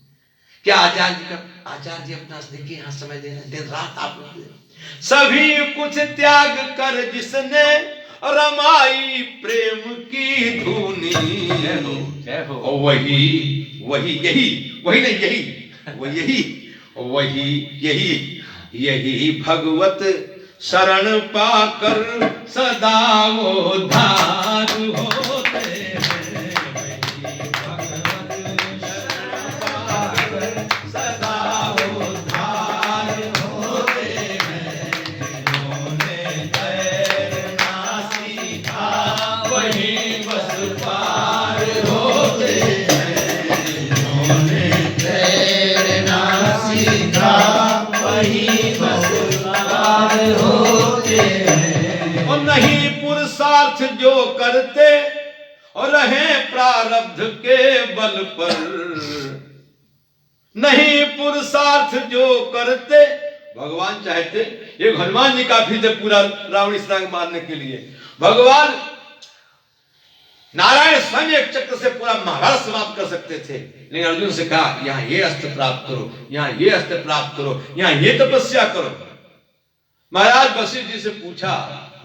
क्या आचार्य जी अपना देखिए यहाँ समय दे रहे हैं, दिन रात आप लोग दे रहे हैं। सभी कुछ त्याग कर जिसने रमाई प्रेम की धुनी, और यही भगवत शरण पाकर सदा वो धार होते हैं, वही भगवत शरण पाकर सदा वो धार होते हैं, जिन्होंने तैरना सीखा वही बस पार होते हैं, जिन्होंने तैरना सीखा वही बस पार होते हैं। और नहीं पुरुषार्थ जो करते और रहे प्रारब्ध के बल पर, नहीं पुरुषार्थ जो करते, भगवान चाहते एक हनुमान जी काफी थे पूरा रावण इस मारने के लिए। भगवान नारायण स्वयं एक चक्र से पूरा महाभारत समाप्त कर सकते थे, लेकिन अर्जुन से कहा यहाँ ये अस्त्र प्राप्त करो, यहाँ ये अस्त्र प्राप्त करो, यहाँ ये तपस्या करो। महाराज वशिष्ठ जी से पूछा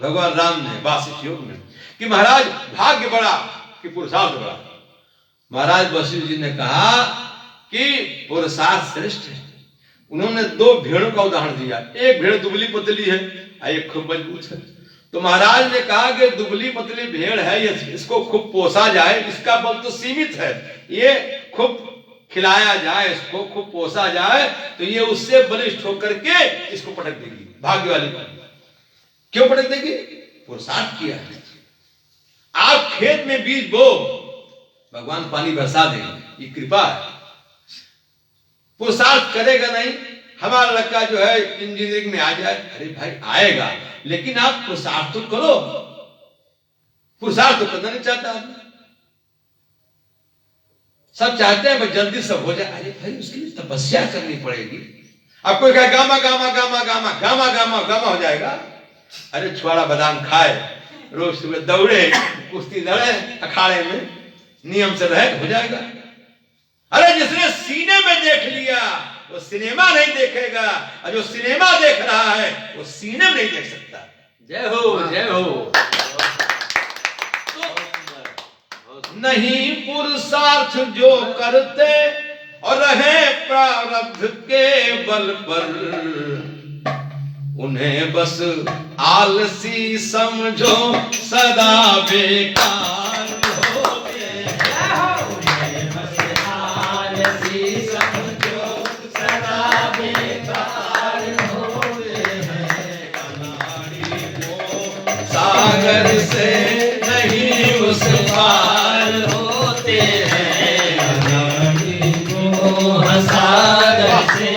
भगवान राम ने वासिष्ठ योग में कि महाराज भाग्य बड़ा कि कि पुरुषार्थ बड़ा। महाराज वशिष्ठ जी ने कहा कि पुरुषार्थ श्रेष्ठ है। उन्होंने दो भेड़ों का उदाहरण दिया, एक भेड़ दुबली पतली है और एक खूब मजबूत है। तो महाराज ने कहा कि दुबली पतली भेड़ है, इसको खूब पोसा जाए, इसका बल तो सीमित है, ये खूब खिलाया जाए, इसको खूब पोसा जाए तो ये उससे बलिष्ठ होकर के इसको पटक देगी, भाग्य वाली बात। क्यों पटक देगी? पुरुषार्थ किया है। आप खेत में बीज बो, भगवान पानी बरसा देंगे, ये कृपा है। पुरुषार्थ करेगा नहीं, हमारा लड़का जो है इंजीनियरिंग में आ जाए, अरे भाई आएगा, लेकिन आप पुरुषार्थ तो करो। पुरुषार्थ तो करना नहीं चाहता आदमी, सब चाहते हैं जल्दी सब हो जाए। अरे भाई उसके लिए तपस्या करनी पड़ेगी। आपको क्या gamma gamma gamma gamma gamma gamma gamma हो जाएगा? अरे छुआड़ा बादाम खाए, रोज सुबह दौड़े, कुश्ती लड़े, अखाड़े में नियम से रहे, हो जाएगा। अरे जिसने सीने में देख लिया वो सिनेमा नहीं देखेगा, और जो सिनेमा देख रहा है वो सीने में नहीं देख सकता। जय हो, जय हो। नहीं पुरुषार्थ जो करते और रहे प्रारब्ध के बल पर, उन्हें बस आलसी समझो सदा बेकार होते हैं। उन्हें बस आलसी समझो सदा बेकार होते हैं। कनाड़ी को सागर से नहीं उस पार होते हैं। कनाड़ी को सागर से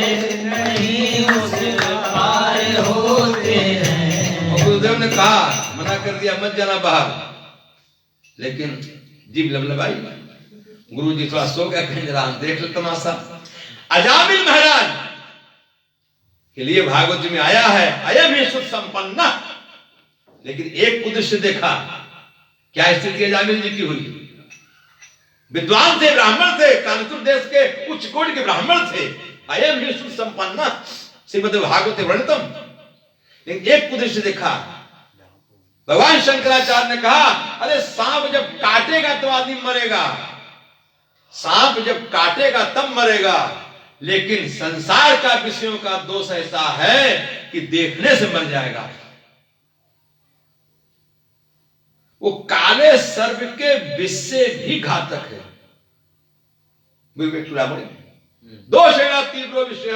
नहीं उस पार होते हैं। गुरुदेव ने कहा, मना कर दिया मत जाना बाहर, लेकिन जीभ लबलबाई। गुरु जी थोड़ा सो गया, कहीं जरा देख लो तमाशा। अजामिल महाराज के लिए भागवत जी में आया है, अयम ही सुख संपन्न, लेकिन एक उद्देश्य देखा, क्या स्थिति अजामिल जी की हुई? विद्वान थे, ब्राह्मण थे, कानपुर देश के उच्च कोटि के ब्राह्मण थे। अयम ही सुख संपन्न श्रीमद् भागवते वर्णितम, लेकिन एक उद्देश्य देखा। भगवान शंकराचार्य ने कहा, अरे सांप जब काटेगा तो आदमी मरेगा, सांप जब काटेगा तब मरेगा, लेकिन संसार का विषयों का दोष ऐसा है कि देखने से मर जाएगा। वो काले सर्प के विष से भी घातक है। दोषेण तीव्रो विषय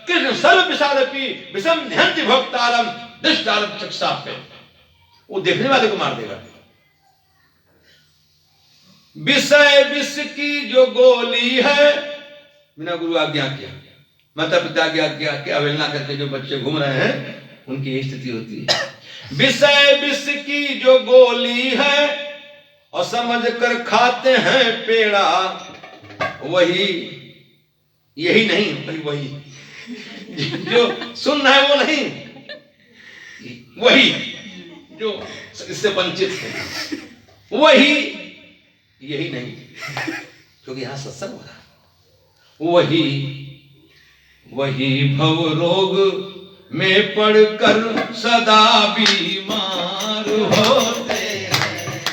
कृष्ण सर्व विषादपि विषम निहंति भक्तारम दृष्टारम चक्षापे, वो देखने वाले को मार देगा। विषय विष की जो गोली है, बिना गुरु आज्ञा के, माता पिता की आज्ञा के अवहेलना करके जो बच्चे घूम रहे हैं, उनकी यही स्थिति होती है। विषय विष की जो गोली है और समझ कर खाते हैं पेड़ा, वही यही नहीं, वही जो सुन रहा है वो नहीं, वही जो इससे वंचित है, वही यही नहीं, क्योंकि यहां सत्संग हो रहा, वही भव रोग में पड़कर सदा बीमार होते हैं।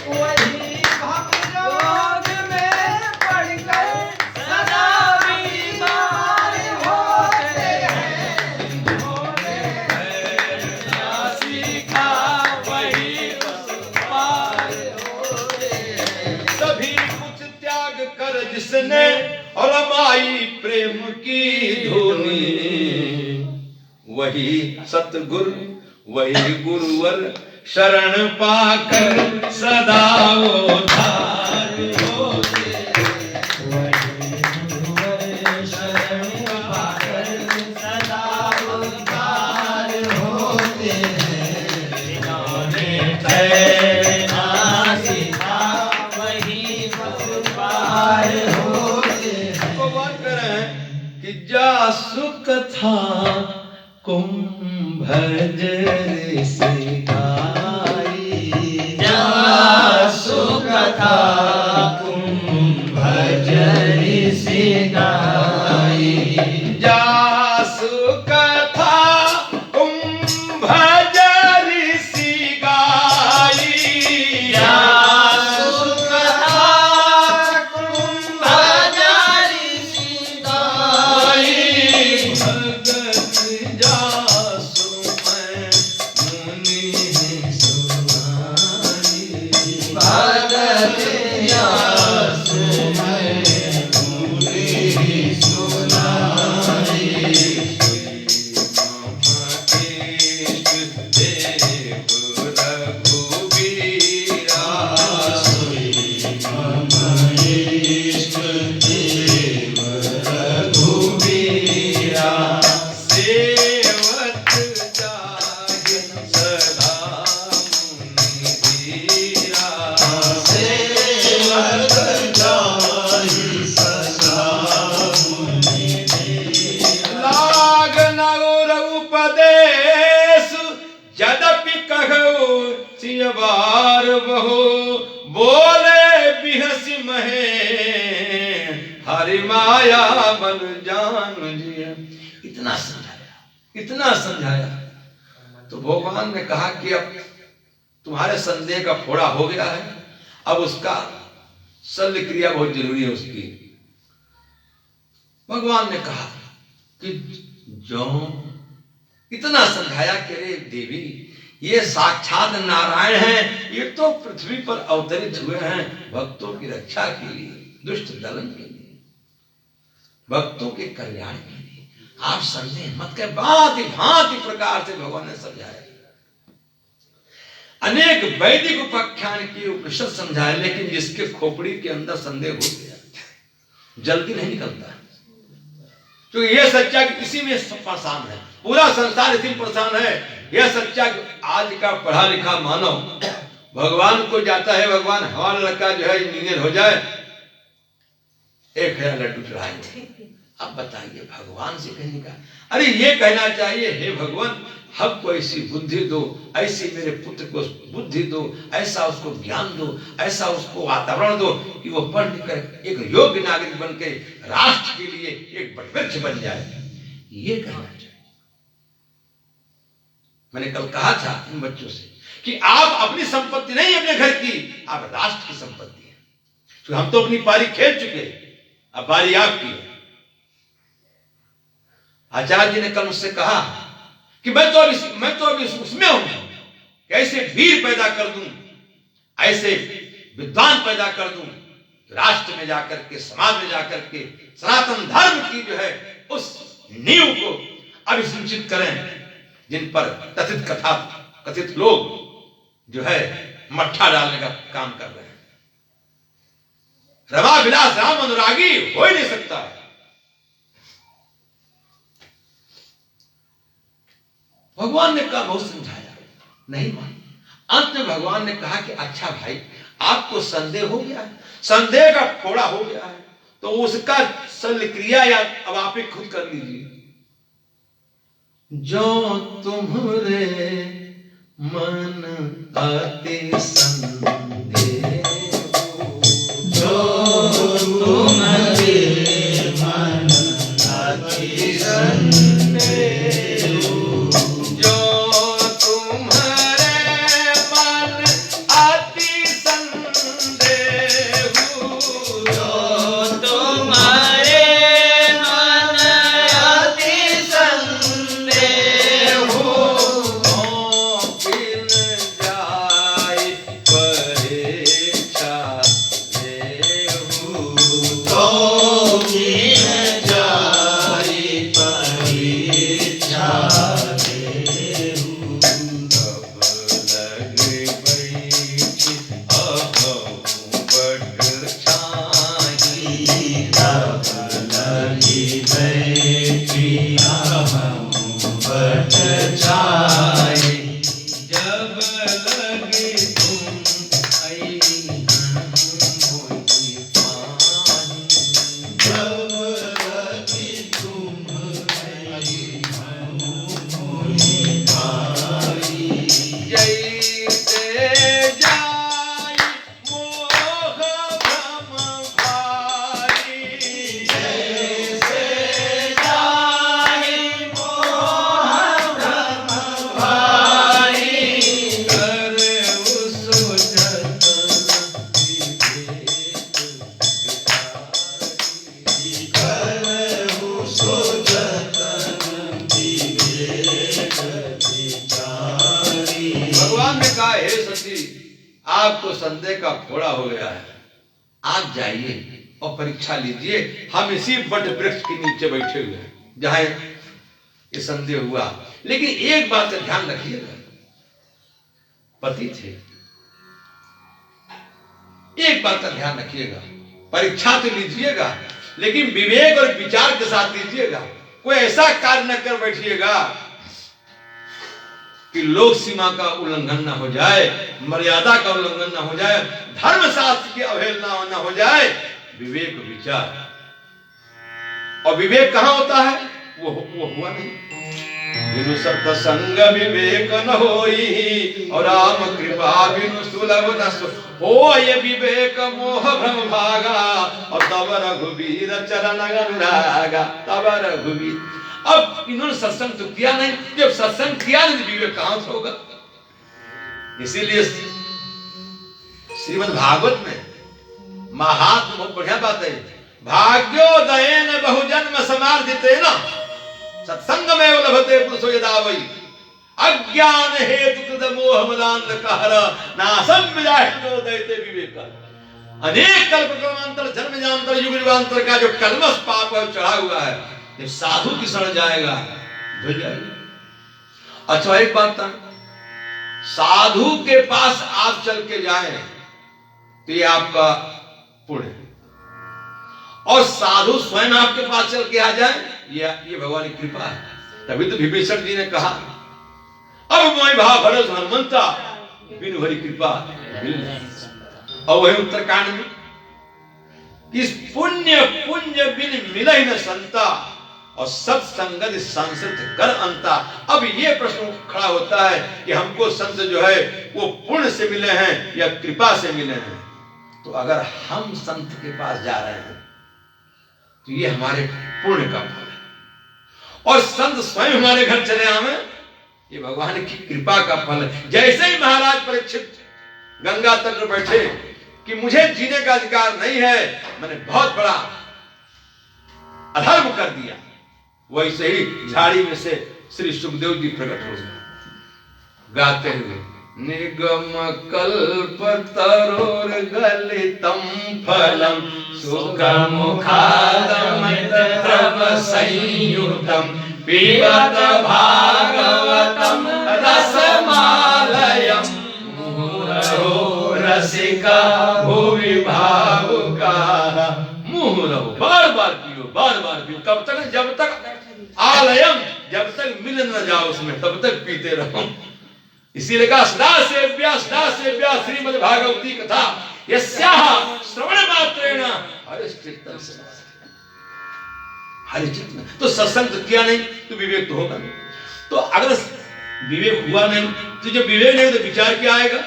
वही भवरोग में पड़कर सदा बीमार होते हैं। जिन्होंने ना सीखा वही पार होते हैं। सभी कुछ त्याग कर जिसने और रमाई प्रेम की धुनी, वही सतगुरु वही गुरुवर शरण पाकर सदा उद्धार होते हैं। वही गुरुवर शरण पाकर सदा उद्धार होते हैं। जिन्होंने तैरना सीखा वही पार होते हैं। को बात कर रहे हैं कि जा सुख था कुंभज ऋषि गाई, जा सुख था कुंभज ऋषि गाई। जा सुख था कुंभज ऋषि गाई, जा सुख था यद्यपि कहो सिय बार बहो बोले बिहसी महे हरि माया बन जान जिया। इतना समझाया तो भगवान ने कहा कि अब तुम्हारे संदेह का फोड़ा हो गया है, अब उसका शल्य क्रिया बहुत जरूरी है उसकी। भगवान ने कहा कि जो इतना समझाया कि रे देवी ये साक्षात नारायण हैं, ये तो पृथ्वी पर अवतरित हुए हैं भक्तों की रक्षा के लिए, दुष्ट दलन के लिए, भक्तों के कल्याण के लिए। आप संदेह मत कर। भांति भांति प्रकार से भगवान ने समझाया, अनेक वैदिक उपाख्यान की उपनिषद समझाया, लेकिन जिसके खोपड़ी के अंदर संदेह हो गया जल्दी नहीं निकलता, क्योंकि यह सच्चा कि इसी में परेशान है, पूरा संसार इसी में परेशान है। यह सच्चा कि आज का पढ़ा लिखा मानव भगवान को जाता है, भगवान हमारा लड़का जो है इंजीनियर हो जाए, 1000 लड्डू चढ़ाएंगे। अब बताइए भगवान से कहने का, अरे ये कहना चाहिए हे भगवान हमको ऐसी बुद्धि दो, ऐसी मेरे पुत्र को बुद्धि दो, ऐसा उसको ज्ञान दो, ऐसा उसको वातावरण दो कि वो पढ़ लिख कर एक योग्य नागरिक बन के राष्ट्र के लिए एक वटवृक्ष बन जाए। ये कहना चाहिए। मैंने कल कहा था इन बच्चों से कि आप अपनी संपत्ति नहीं अपने घर की, आप राष्ट्र की संपत्ति है। तो हम तो अपनी पारी खेल चुके, अब बारी आपकी है। आचार्य जी ने कल मुझसे कहा कि मैं तो अभी उसमें हूं, कैसे वीर पैदा कर दूं, ऐसे विद्वान पैदा कर दूं, राष्ट्र में जाकर के, समाज में जाकर के सनातन धर्म की जो है उस नींव को अभिसिंचित करें, जिन पर कथित लोग जो है मट्ठा डालने का काम कर रहे हैं। रमा विलास राम अनुरागी हो ही नहीं सकता। भगवान ने कहा, बहुत समझाया, नहीं मान। अंत में भगवान ने कहा कि अच्छा भाई आपको संदेह हो गया है, संदेह का फोड़ा हो गया है, तो उसका शल्य क्रिया या अब आप ही खुद कर लीजिए। जो तुम्हारे मन अति संदेह, जो तुम्हारे मन अति संदेह, आपको संदेह का फोड़ा हो गया है, आप जाइए और परीक्षा लीजिए। हम इसी वट वृक्ष के नीचे बैठे हुए हैं जहां ये संदेह हुआ। लेकिन एक बात का ध्यान रखिएगा, पति थे, एक बात का ध्यान रखिएगा, परीक्षा तो लीजिएगा लेकिन विवेक और विचार के साथ लीजिएगा। कोई ऐसा कार्य न कर बैठिएगा कि लोक सीमा का उल्लंघन ना हो जाए, मर्यादा का उल्लंघन ना हो जाए, धर्म शास्त्र की अवहेलना ना हो जाए। विवेक विचार, और विवेक कहां होता है? वो हुआ नहीं। बिनु सत्संग विवेक न होई, और राम कृपा बिनु सुलभ न होय विवेक मोह भ्रम भागा, और तब रघुवीर चरण अनुरागा, तब रघुवीर। अब इन्होंने सत्संग तो किया नहीं, जब सत्संग किया नहीं विवेक कहां से होगा? इसीलिए श्रीमद् भागवत में महात्मा बहुत बढ़िया बात है, भाग्योदयेन बहुजन्म समार्जितेन सत्संग में लभते पुरुषो यदा वै, अज्ञान हेतु कृत मोह मदान्धकार नासं विजाहितो दैते विवेक। अनेक कल्प कल्पांतर जन्म जन्मांतर युग युगांतर का जो कलमश पाप चढ़ा हुआ है, जब साधु की शरण जाएगा धुल जाएगा। अच्छा एक बात था, साधु के पास आप चल के जाएं तो ये आपका पुण्य है, और साधु स्वयं आपके पास चल के आ जाए ये भगवान की कृपा है। तभी तो विभीषण जी ने कहा अब मैं भाव भरोस हनुमंता बिनु हरि कृपा मिल नहीं। और वही उत्तरकांड में इस पुण्य पुण्य बिन मिले न संता, और सत्संगत संसृत कर अंता। अब ये प्रश्न खड़ा होता है कि हमको संत जो है वो पुण्य से मिले हैं या कृपा से मिले हैं। तो अगर हम संत के पास जा रहे हैं तो ये हमारे पुण्य का फल है, और संत स्वयं हमारे घर चले आवे ये भगवान की कृपा का फल है। जैसे ही महाराज परीक्षित गंगा तट पर बैठे कि मुझे जीने का अधिकार नहीं है, मैंने बहुत बड़ा अधर्म कर दिया, वैसे ही झाड़ी में से श्री सुखदेव जी प्रकट हो गए गाते हुए, निगम कल्प तरोर गलितम फलम सुख मुखादमित द्रव संयुतम पिबत भागवतम रसमालयम मुहुरहो रसिका भुवि भावुका। मुहुरहो बार बार पियो, बार बार पियो। कब तक? जब तक आलयम, जब तक मिल न जाओ उसमें तब तक पीते रहो। इसीलिए कहा सदा सेव्या श्रीमद् भागवती कथा यस्याः श्रवण मात्रेण हरिश्चित्तम् समाधिः। हरिचित्त में तो सत्संग तो किया नहीं तो विवेक तो होगा नहीं। तो अगर विवेक हुआ नहीं तो जब विवेक नहीं तो विचार क्या आएगा?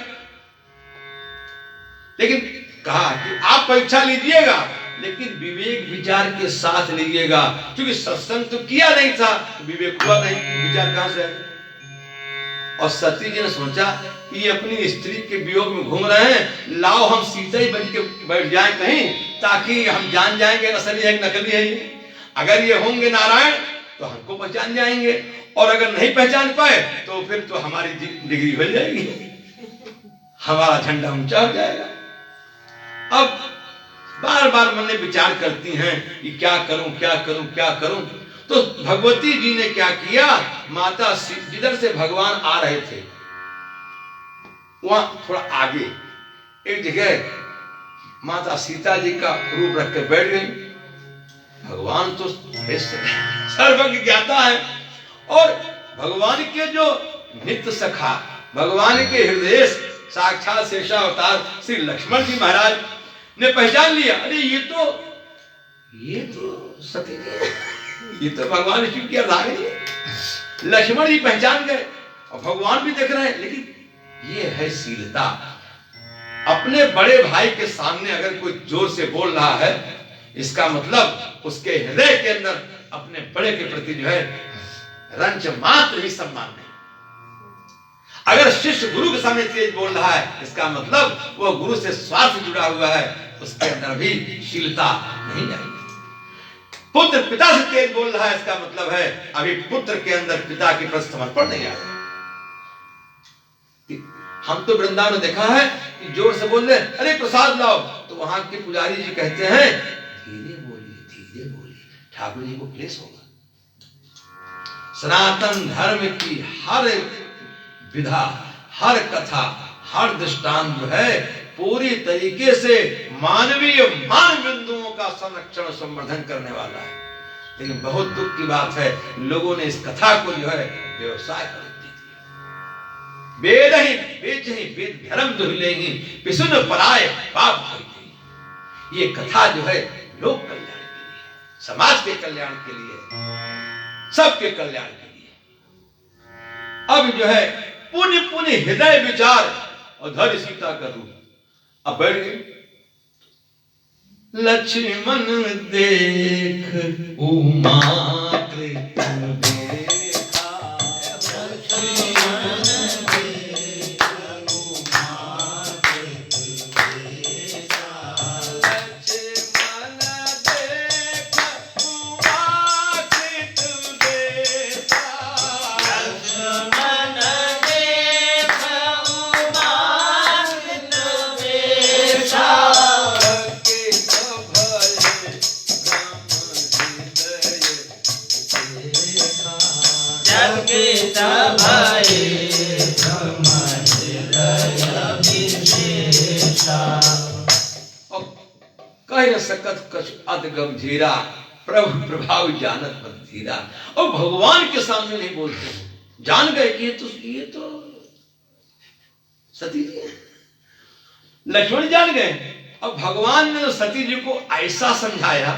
लेकिन कहा कि आप परीक्षा लीजिएगा लेकिन विवेक विचार के साथ लीजिएगा, क्योंकि सत्संग तो किया नहीं था, विवेक हुआ नहीं, विचार कहां से आएगा? और सती जी ने सोचा कि ये अपनी स्त्री के वियोग में घूम रहे हैं, लाओ हम सीता ही बन के बैठ जाएं कहीं, ताकि हम जान जाएंगे असली है नकली है ये। अगर ये होंगे नारायण तो हमको पहचान जाएंगे, और अगर नहीं पहचान पाए तो फिर तो हमारी डिग्री हो जाएगी, हमारा झंडा ऊंचा हो जाएगा। अब बार बार मन में विचार करती हैं कि क्या करूं क्या करूं क्या करूं। तो भगवती जी ने क्या किया, माता जिधर से भगवान आ रहे थे वहां थोड़ा आगे एक जगह माता सीता जी का रूप रख कर बैठ गई। भगवान तो सर्वज्ञ ज्ञाता है, और भगवान के जो नित्य सखा, भगवान के हृदय साक्षात शेषावतार श्री लक्ष्मण जी महाराज ने पहचान लिया, अरे ये तो सती जी, ये तो भगवान शिव की अर्धांगिनी है। लक्ष्मण जी पहचान गए और भगवान भी देख रहे हैं, लेकिन ये है शीलता। अपने बड़े भाई के सामने अगर कोई जोर से बोल रहा है, इसका मतलब उसके हृदय के अंदर अपने बड़े के प्रति जो है रंच मात्र भी सम्मान नहीं। अगर शिष्य गुरु के सामने तेज बोल रहा है, इसका मतलब वो गुरु से स्वार्थ जुड़ा हुआ है, उसके अंदर भी शीलता नहीं आएगी। पुत्र पिता से तेज बोल रहा है, इसका मतलब है अभी पुत्र के अंदर पिता के प्रति समर्पण नहीं आया। हम तो वृंदावन में देखा है कि जोर से बोल रहे अरे प्रसाद लाओ, तो वहां के पुजारी जी कहते हैं धीरे बोलिए, ठाकुर जी को क्लेश होगा। सनातन धर्म की हर विधा, हर कथा, हर दृष्टांत जो है पूरी तरीके से मानवीय मान बिंदुओं का संरक्षण संवर्धन करने वाला है। लेकिन बहुत दुख की बात है, लोगों ने इस कथा को जो है व्यवसाय कर दिया। वेद ही बेच ही वेद धर्म दुहिलेही पिसुन पराय पाप होई। ये कथा जो है लोक कल्याण के लिए, समाज के कल्याण के लिए, सबके कल्याण के लिए। अब जो है पुण्य पुण्य हृदय विचार और धर सीता का रूप। अब बैठ गई। लक्ष्मण देख उमा कृत देखा, लक्ष्मण देख उमा कृत देखा, लक्ष्मण देख उमा कृत देखा, लक्ष्मण देख उमा कृत देखा, कह न सकत कछ अति गंभीरा, प्रभु प्रभाव जानत मत धीरा। और भगवान के सामने नहीं बोलते, जान गए कि ये तो सती जी है। लक्ष्मण जान गए। अब भगवान ने सती जी को ऐसा समझाया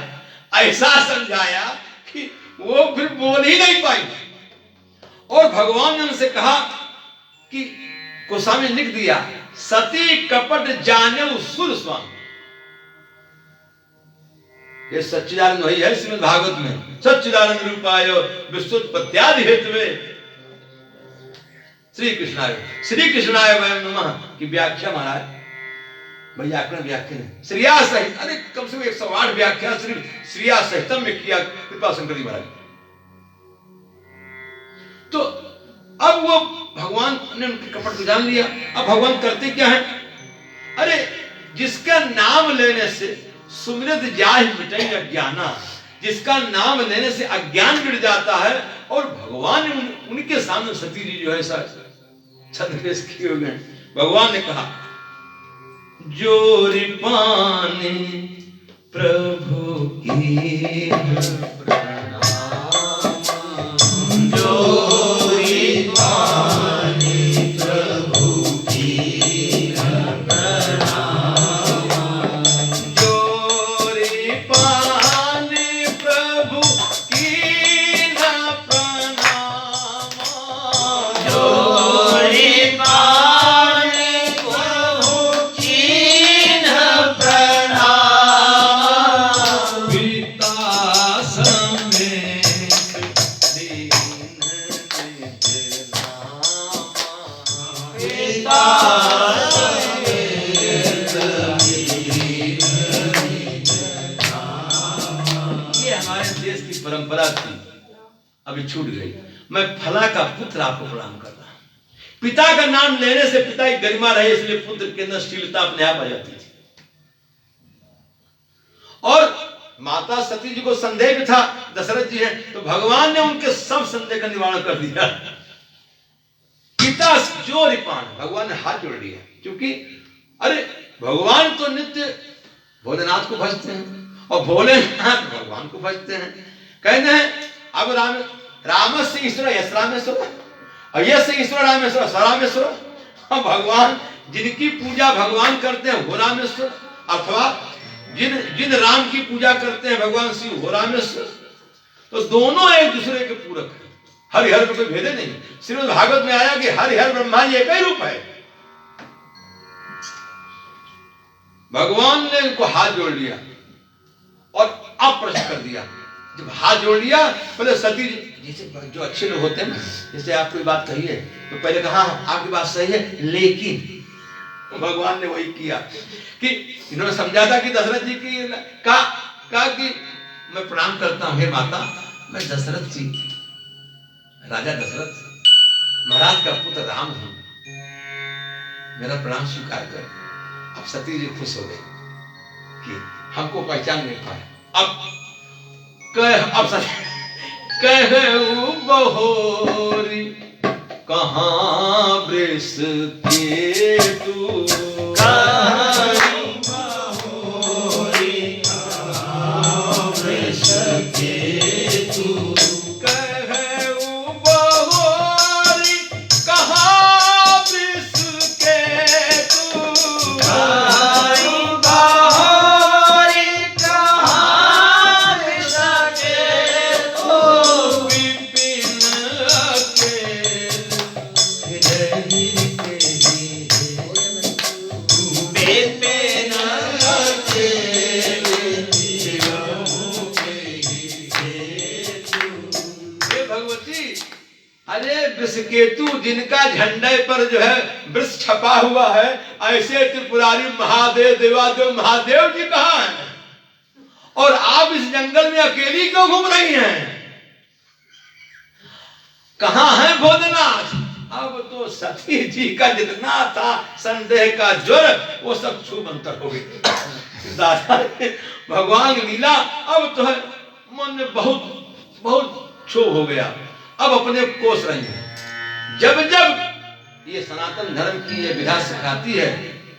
कि वो फिर बोल ही नहीं पाई। और भगवान ने उनसे कहा कि गोस्वामी लिख दिया, सती कपट जाने सुर स्वामी। ये सच्चिदानंद वही है श्रीमद् भागवत में, सच्चिदानंद रूपाय विश्वोत्पत्त्यादि हेतवे श्री कृष्णाय वयं नमः की व्याख्या महाराज व्याकरण व्याख्या श्रिया सहित, अरे कम से कम 108 व्याख्या श्रिया सहितम में किया कृपा शंकर जी महाराज। तो अब वो भगवान ने उनके कपट को जान लिया। अब भगवान करते क्या है? अरे जिसका नाम लेने से सुमिरत जाहि मिटै अज्ञाना, जिसका नाम लेने से अज्ञान मिट जाता है। और भगवान ने उनके सामने सती जी जो है छद्मवेश किए हुए हैं। भगवान ने कहा, जोरि पानी प्रभु की प्रणाम, जोरि पानी प्रभु की प्रणाम, जोरि पानी प्रभु की प्रणाम, जोरि पानी प्रभु की प्रणाम, पिता समेत दीन निज नाम, पिता समेत दीन निज नाम। ये हमारे देश की परंपरा थी, अभी छूट गई। मैं फला का पुत्र आपको प्रणाम कर रहा हूं। पिता का नाम लेने से पिता की गरिमा रहे, इसलिए पुत्र के अंदर शीलता अपने आप आ जाती थी। और माता सती जी को संदेह भी था, दशरथ जी हैं, तो भगवान ने उनके सब संदेह का निवारण कर दिया। पिता जो रिपान, भगवान ने हाथ जोड़ लिया, क्योंकि अरे भगवान तो नित्य भोलेनाथ को भजते हैं और भोलेनाथ भगवान को भजते हैं। कहते हैं अब राम से ईश्वर यश रामेश्वर, और यश से ईश्वर रामेश्वर सरामेश्वर। और भगवान जिनकी पूजा भगवान करते हैं वो रामेश्वर, अथवा जिन राम की पूजा करते हैं भगवान शिव वो रामेश्वर। तो दोनों एक दूसरे के पूरक है, हरिहर में कोई भेदे नहीं। श्रीमद् भागवत में आया कि हरिहर ब्रह्मा जी एक ही रूप है। भगवान ने उनको हाथ जोड़ लिया और अप्रश्न कर दिया। जब हाथ जोड़ लिया, पहले सती जैसे जो अच्छे लोग होते हैं, जैसे आप कोई बात कही है तो पहले कहा आपकी बात सही है, लेकिन भगवान ने वही किया कि इन्होंने समझा था कि दशरथ जी की कहा कि मैं प्रणाम करता हूं हे माता, मैं दशरथ जी राजा दशरथ महाराज का पुत्र राम हूं, मेरा प्रणाम स्वीकार कर। अब सती जी खुश हो गई कि हमको पहचान नहीं पाए। अब कहूं बहोरी कहाँ वृष के तू, कहूं बहोरी कहाँ वृष के तू, कहूं बहोरी कहाँ वृष के तू, कहूं बहोरी कहाँ वृष के तू, विपिन अकेल अरे वृषकेतु जिनका झंडे पर जो है वृक्ष छपा हुआ है, ऐसे त्रिपुरारी महादेव देवादेव महादेव जी कहाँ हैं? और आप इस जंगल में अकेली क्यों घूम रही हैं? कहाँ है भोलेनाथ? अब तो सती जी का जितना था संदेह का ज्वर वो सब छूमंतर हो गई। दादा भगवान लीला अब तो है मन में बहुत बहुत क्षोभ हो गया। अब अपने कोस रही है। जब जब ये सनातन धर्म की ये विधा सिखाती है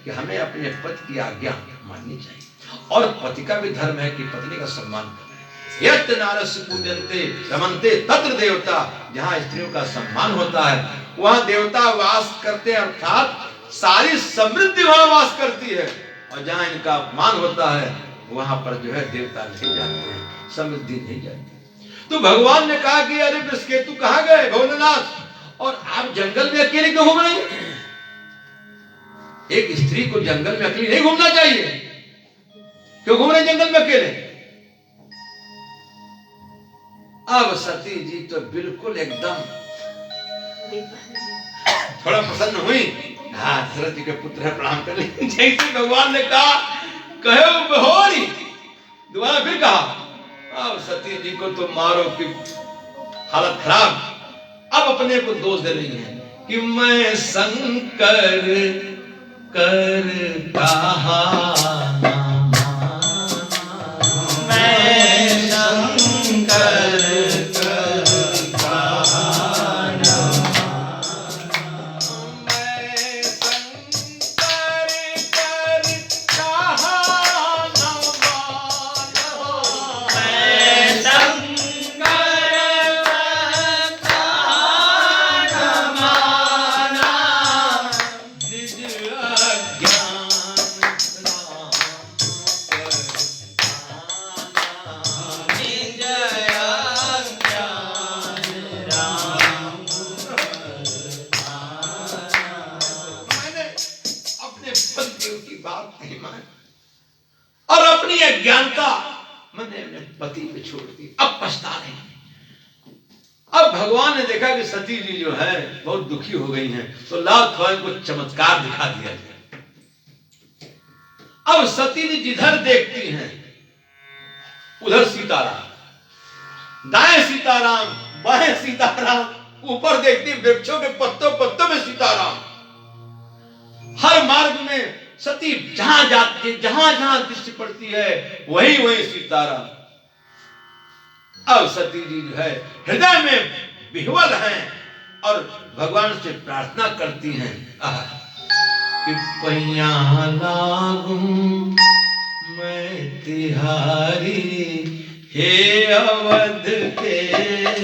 कि हमें अपने पति की आज्ञा माननी चाहिए, और पति का भी धर्म है कि पत्नी का सम्मान करना है। यत् नारस्य पूजन्ते रमन्ते तत्र देवता, जहाँ स्त्रियों का सम्मान होता है वहाँ देवता वास करते हैं, अर्थात सारी समृद्धि वहाँ वास करती है। और जहाँ इनका अपमान होता है वहाँ पर जो है देवता नहीं जाते हैं, समृद्धि नहीं जाती। तो भगवान ने कहा कि अरे वृषकेतु कहाँ गए भोलेनाथ, और आप जंगल में अकेले क्यों घूम रहे हैं? एक स्त्री को जंगल में अकेली नहीं घूमना चाहिए। क्यों घूम रहे जंगल में अकेले? अब सती जी तो बिल्कुल एकदम थोड़ा प्रसन्न हुई। हाँ, दशरथ जी के पुत्र है, प्रणाम कर ली। जैसे भगवान ने कहा कहो बहोरी, दोबारा फिर कहा। अब सती जी को तो मारो की हालत खराब। अब अपने को दोष दे रही है कि मैं शंकर कर कहा, मैं शंकर और अपनी अज्ञानता मैंने अपने पति पे छोड़ दी, अब पछता रही। अब भगवान ने देखा कि सती जी जो है बहुत दुखी हो गई हैं, तो लाओ थोड़ा इनको चमत्कार दिखा दिया जाए। अब सती जी जिधर देखती हैं उधर सीताराम, दाएं सीताराम बाएं सीताराम, ऊपर देखती वृक्षों के पत्तों पत्तों में सीताराम। हर मार्ग में सती जहां जाती है, जहां जहां दृष्टि पड़ती है वही वही सीताराम। अब सती जी जो है हृदय में विह्वल हैं और भगवान से प्रार्थना करती हैं कि पैया लागू मैं तिहारी, हे अवध के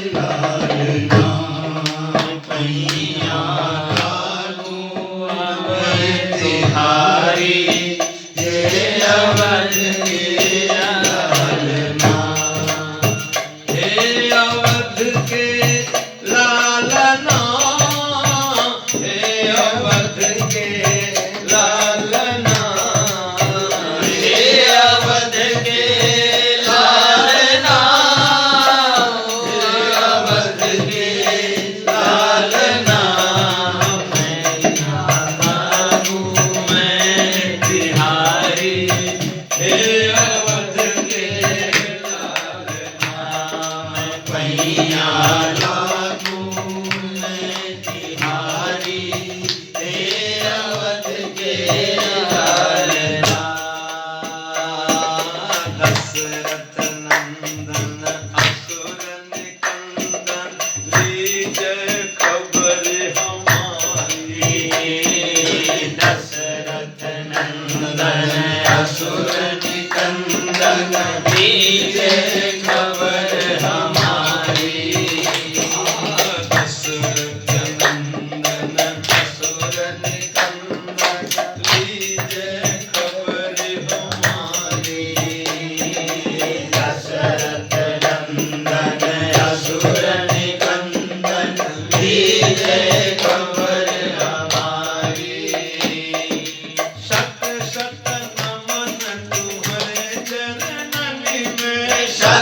लालना, पैया तिहारी, हे अवध के लालना, हे अवध के लालना, हे अवध के लालना, हे अवध के लालना, हे अवध के लालना, शत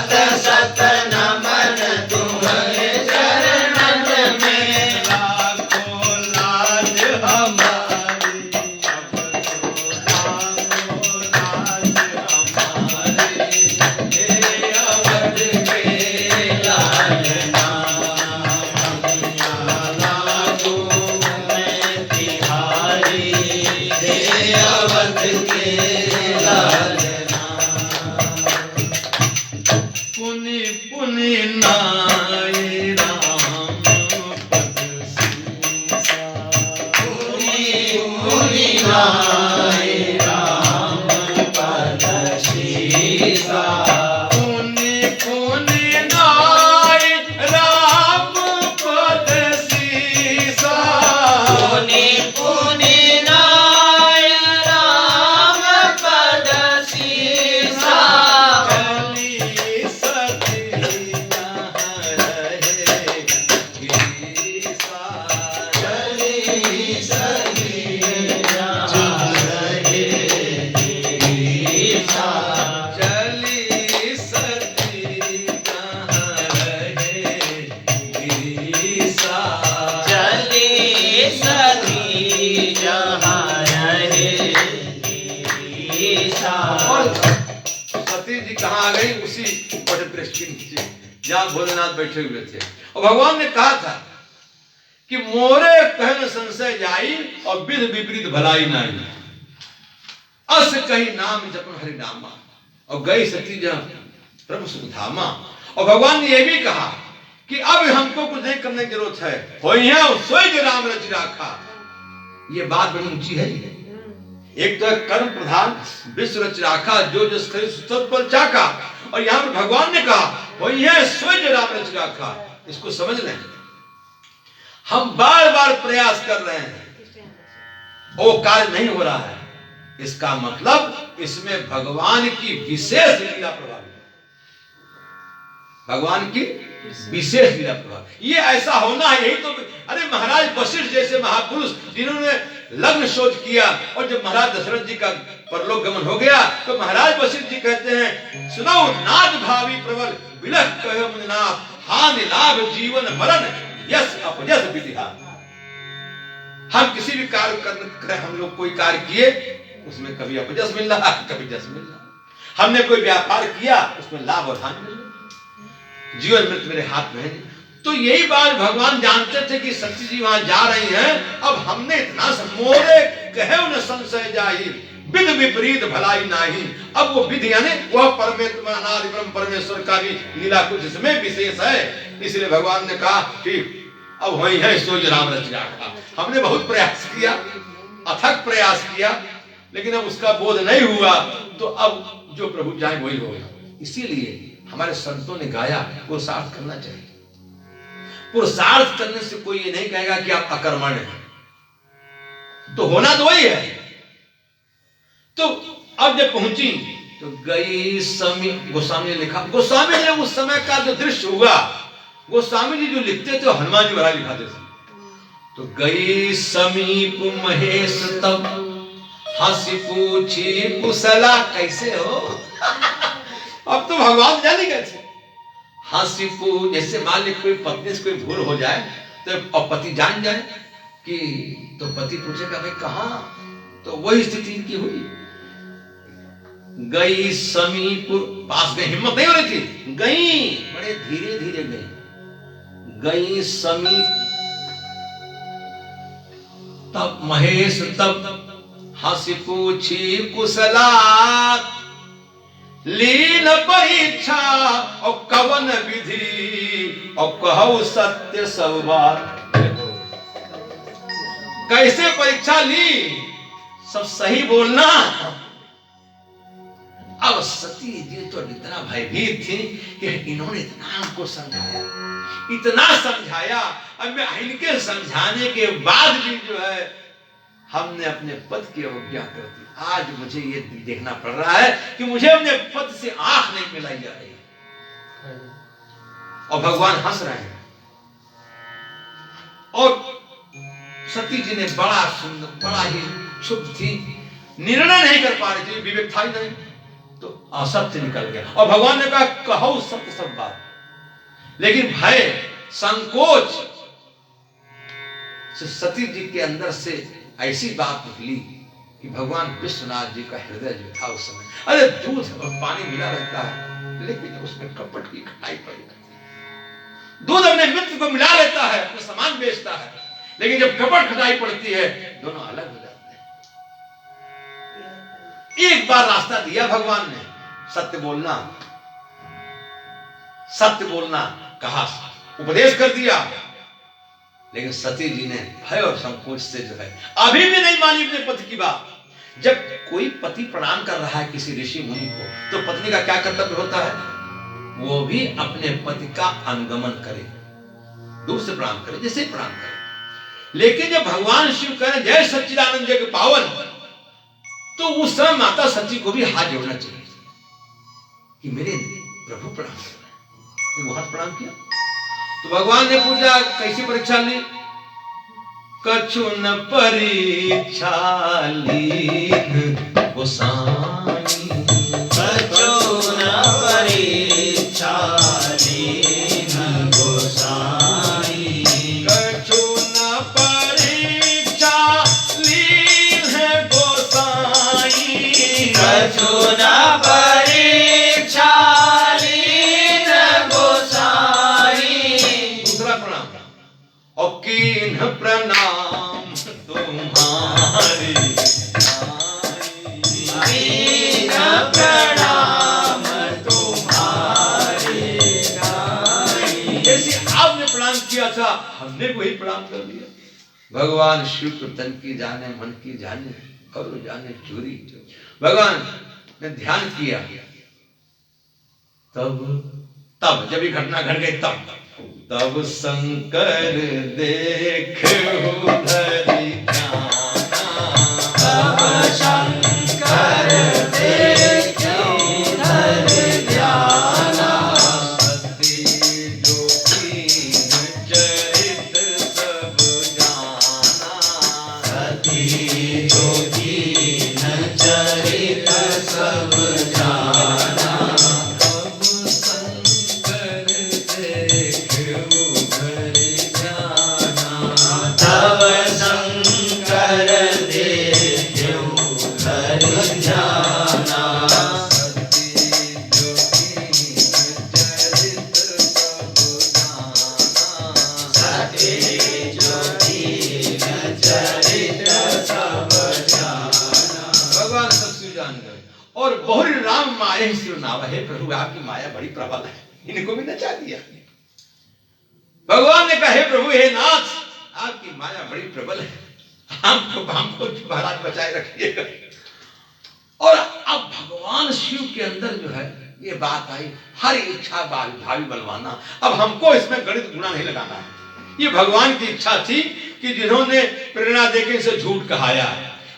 आ गई उसी वट वृक्ष के नीचे जहां भोलेनाथ बैठे हुए थे। और भगवान ने कहा था कि मोरे कहन संशय जाई और विध विपरीत भलाई नहीं, अस कहीं नाम जपन हरि नामा। और गई सती जब प्रभु सुख धामा। और भगवान ने यह भी कहा कि अब हमको कुछ नहीं करने की जरूरत है, हो सोई राम रच राखा। ये बात बड़ी ऊंची है। एक तो कर्म प्रधान विश्व रच राखा, जो जो पर चाका। और यहां पर भगवान ने कहा हो सोई राम रच राखा। इसको समझ लें, हम बार बार प्रयास कर रहे हैं, वो कार्य नहीं हो रहा है, इसका मतलब इसमें भगवान की विशेष लीला प्रभावित है, भगवान की विशेष लीला प्रभावित। ये ऐसा होना है, यही तो। अरे महाराज वशिष्ठ जैसे महापुरुष जिन्होंने लग्न शोध किया, और जब महाराज दशरथ जी का परलोक गमन हो गया तो महाराज वशिष्ठ जी कहते हैं, सुनो नाथ भावी प्रबल विलख कहे मुनिनाथ, हानि लाभ जीवन मरण यश अपयश विधिहा। हम किसी भी कार्य कर हम लोग कोई कार्य किए, उसमें कभी अपयश मिल रहा, कभी यश मिल रहा। हमने कोई व्यापार किया, उसमें लाभ और हानि मिल रहा। जीवन मृत्यु मेरे हाथ में है। तो यही बात भगवान जानते थे कि सती जी वहां जा रही हैं। अब हमने इतना मोरे कहे न संशय जाही, विध विपरीत भलाई नाही। अब वो विधि यानी वह परमेश्वर अनादि ब्रह्म परमेश्वर का भी लीला कुछ इसमें विशेष है। इसलिए भगवान ने कहा कि अब वही है सोई राम रच राखा। हमने बहुत प्रयास किया, अथक प्रयास किया, लेकिन अब उसका बोध नहीं हुआ, तो अब जो प्रभु चाहे वही होगा। इसीलिए हमारे संतों ने गाया, पुरुषार्थ करना चाहिए। पुरुषार्थ करने से कोई ये नहीं कहेगा कि आप अकर्मण्य हैं, तो होना तो वही है। तो अब जब पहुंची तो गई समी, गोस्वामी ने लिखा, गोस्वामी ने उस समय का जो दृश्य हुआ, गोस्वामी जी जो लिखते थे हनुमान जी महाराज लिखाते थे। तो गई समीप महेश तब हंसी पूछी कुशला, कैसे हो? अब तो भगवान जाने कैसे। हंसी पूछ, जैसे मान ली कोई पत्नी से कोई भूल हो जाए तो और पति जान जाए कि, तो पति पूछेगा भाई कहां, तो वही स्थिति इनकी हुई। गई समीप, पास गई, हिम्मत नहीं हो रही थी, गई बड़े धीरे धीरे गई। गई समीप तब महेश तब हंसी पूछी कुशला, लीन परीक्षा और कवन विधि और कहु सत्य सब बात। कैसे परीक्षा ली, सब सही बोलना। अब सती जी तो इतना भयभीत थी कि इन्होंने इतना हमको समझाया, इतना समझाया। अब मैं इनके समझाने के बाद भी जो है हमने अपने पद की अवज्ञा कर दी। आज मुझे ये देखना पड़ रहा है कि मुझे अपने पद से आंख नहीं मिलाई जा रही, और भगवान हंस रहे हैं। और सती जी ने बड़ा सुंदर, बड़ा ही शुभ थी, निर्णय नहीं कर पा रही थी, विवेक था ही नहीं, तो असत्य निकल गया। और भगवान ने कहा कहो सत्य सब बात। लेकिन भय, संकोच से सती जी के अंदर से ऐसी बात निकली कि भगवान विश्वनाथ जी का हृदय जो था उस समय, अरे दूध और पानी मिला रहता है, लेकिन उसमें कपट की खटाई पड़ी रहती है। दूध अपने मित्र को मिला लेता है, अपना सामान बेचता है, लेकिन जब कपट खटाई पड़ती है, दोनों अलग हो जाते हैं। एक बार रास्ता दिया भगवान ने, सत्य बोलना, सत्य बोलना कहा, उपदेश कर दिया। लेकिन सती जी ने भय और संकोच से जो है अभी भी नहीं मानी अपने पति की बात। जब कोई पति प्रणाम कर रहा है किसी ऋषि मुनि को, तो पत्नी का क्या कर्तव्य होता है? वो भी अपने पति का अनुगमन करे, दूर से प्रणाम करे, जैसे प्रणाम करे। लेकिन जब भगवान शिव कह रहे जय सच्चिदानंद जग पावन, तो उस समय माता सती को भी हाथ जोड़ना चाहिए कि मेरे प्रभु प्रणाम कर रहे हैं। वो हाथ प्रणाम किया तो भगवान ने पूछा कैसी परीक्षा ली? कछु न परीक्षा लीन गोसाई, कछु न परीक्षा लीन गोसाई, कछु न परीक्षा लीन गोसाई, कछु न परीक्षा प्रणाम और कीन प्रणाम तुम्हारी कीन प्रणाम तुम्हारी जैसे आपने प्रणाम किया था हमने वही प्रणाम कर दिया। भगवान शिव को तन की जाने मन की जाने और जाने चोरी। भगवान ने ध्यान किया तब जब ये घटना घट गई तब शंकर देख उधरी जाना। तब शंकर देख उधरी जाना। सती जोगीन चरित सब जाना। सती जोगीन चरित सब जाना। तब शंकर देख उधरी जाना। तब शंकर देख उधरी जाना। सती जोगीन चरित सब जाना। सती जोगीन चरित सब जाना। भगवान सब कुछ जान गए और बहुरी राम माया ही सिरनावा। हे प्रभु आपकी माया बड़ी प्रबल है, इनको भी नचा दिया। भगवान ने कहा हे प्रभु हे नाथ आपकी माया बड़ी प्रबल है, हमको महाराज बचाए रखिएगा। और अब भगवान शिव के अंदर जो है ये बात आई, हर इच्छा भावी बलवाना। अब हमको इसमें गणित गुणा नहीं लगाना है। ये भगवान की इच्छा थी कि जिन्होंने प्रेरणा देके इसे झूठ कहाया,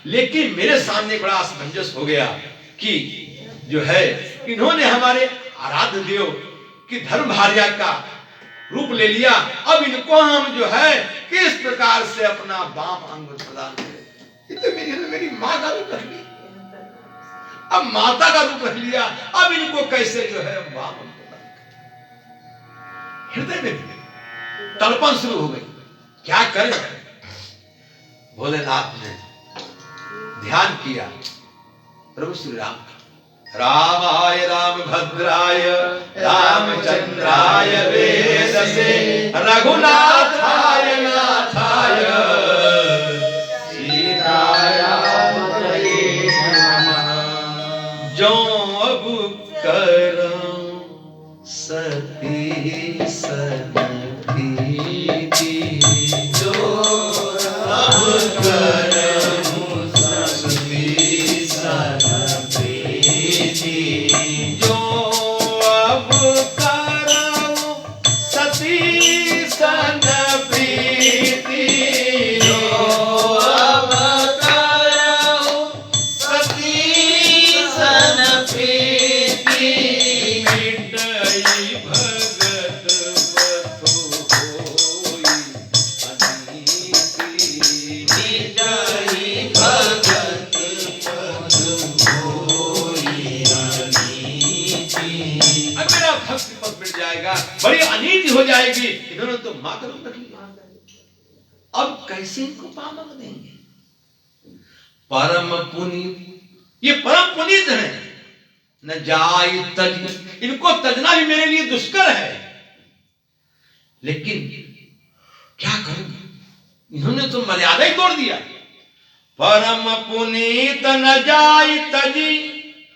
लेकिन मेरे सामने बड़ा असमंजस हो गया कि जो है इन्होंने हमारे आराध्य देव की धर्म भार्या का रूप ले लिया। अब इनको हम जो है किस प्रकार से अपना वाम अंग प्रदान करें। ये तो मेरी माँ का रूप रख लिया, अब माता का रूप रख लिया, अब इनको कैसे जो है वाम अंग प्रदान करें। हृदय में तड़पन शुरू हो गई, क्या करें। भोलेनाथ ने ध्यान किया प्रभु श्री राम का। रामाय रामभद्राय रामचंद्राय वेदसे रघुनाथाय नाथाय सीतायामतये नमः। जो अब करम सती सन प्रीति। जो अब करमु सती सन प्रीति। जो अब करम सती सन प्रीति। जो अब करमु सती सन प्रीति। मिटई भगत पथु होई अनीति। निजहि भगत पद होई अनीति। अब मेरा भक्ति पद मिट जाएगा, बड़ी अनीति हो जाएगी। इन्होंने तो मां का रूप रख लिया, अब कैसे इनको पामक देंगे। परम पुनीत, ये परम पुनीत है, न जाय तज, इनको तजना भी मेरे लिए दुष्कर है। लेकिन क्या करूं, इन्होंने तो मर्यादा ही तोड़ दिया। परम पुनीत न जाय तजी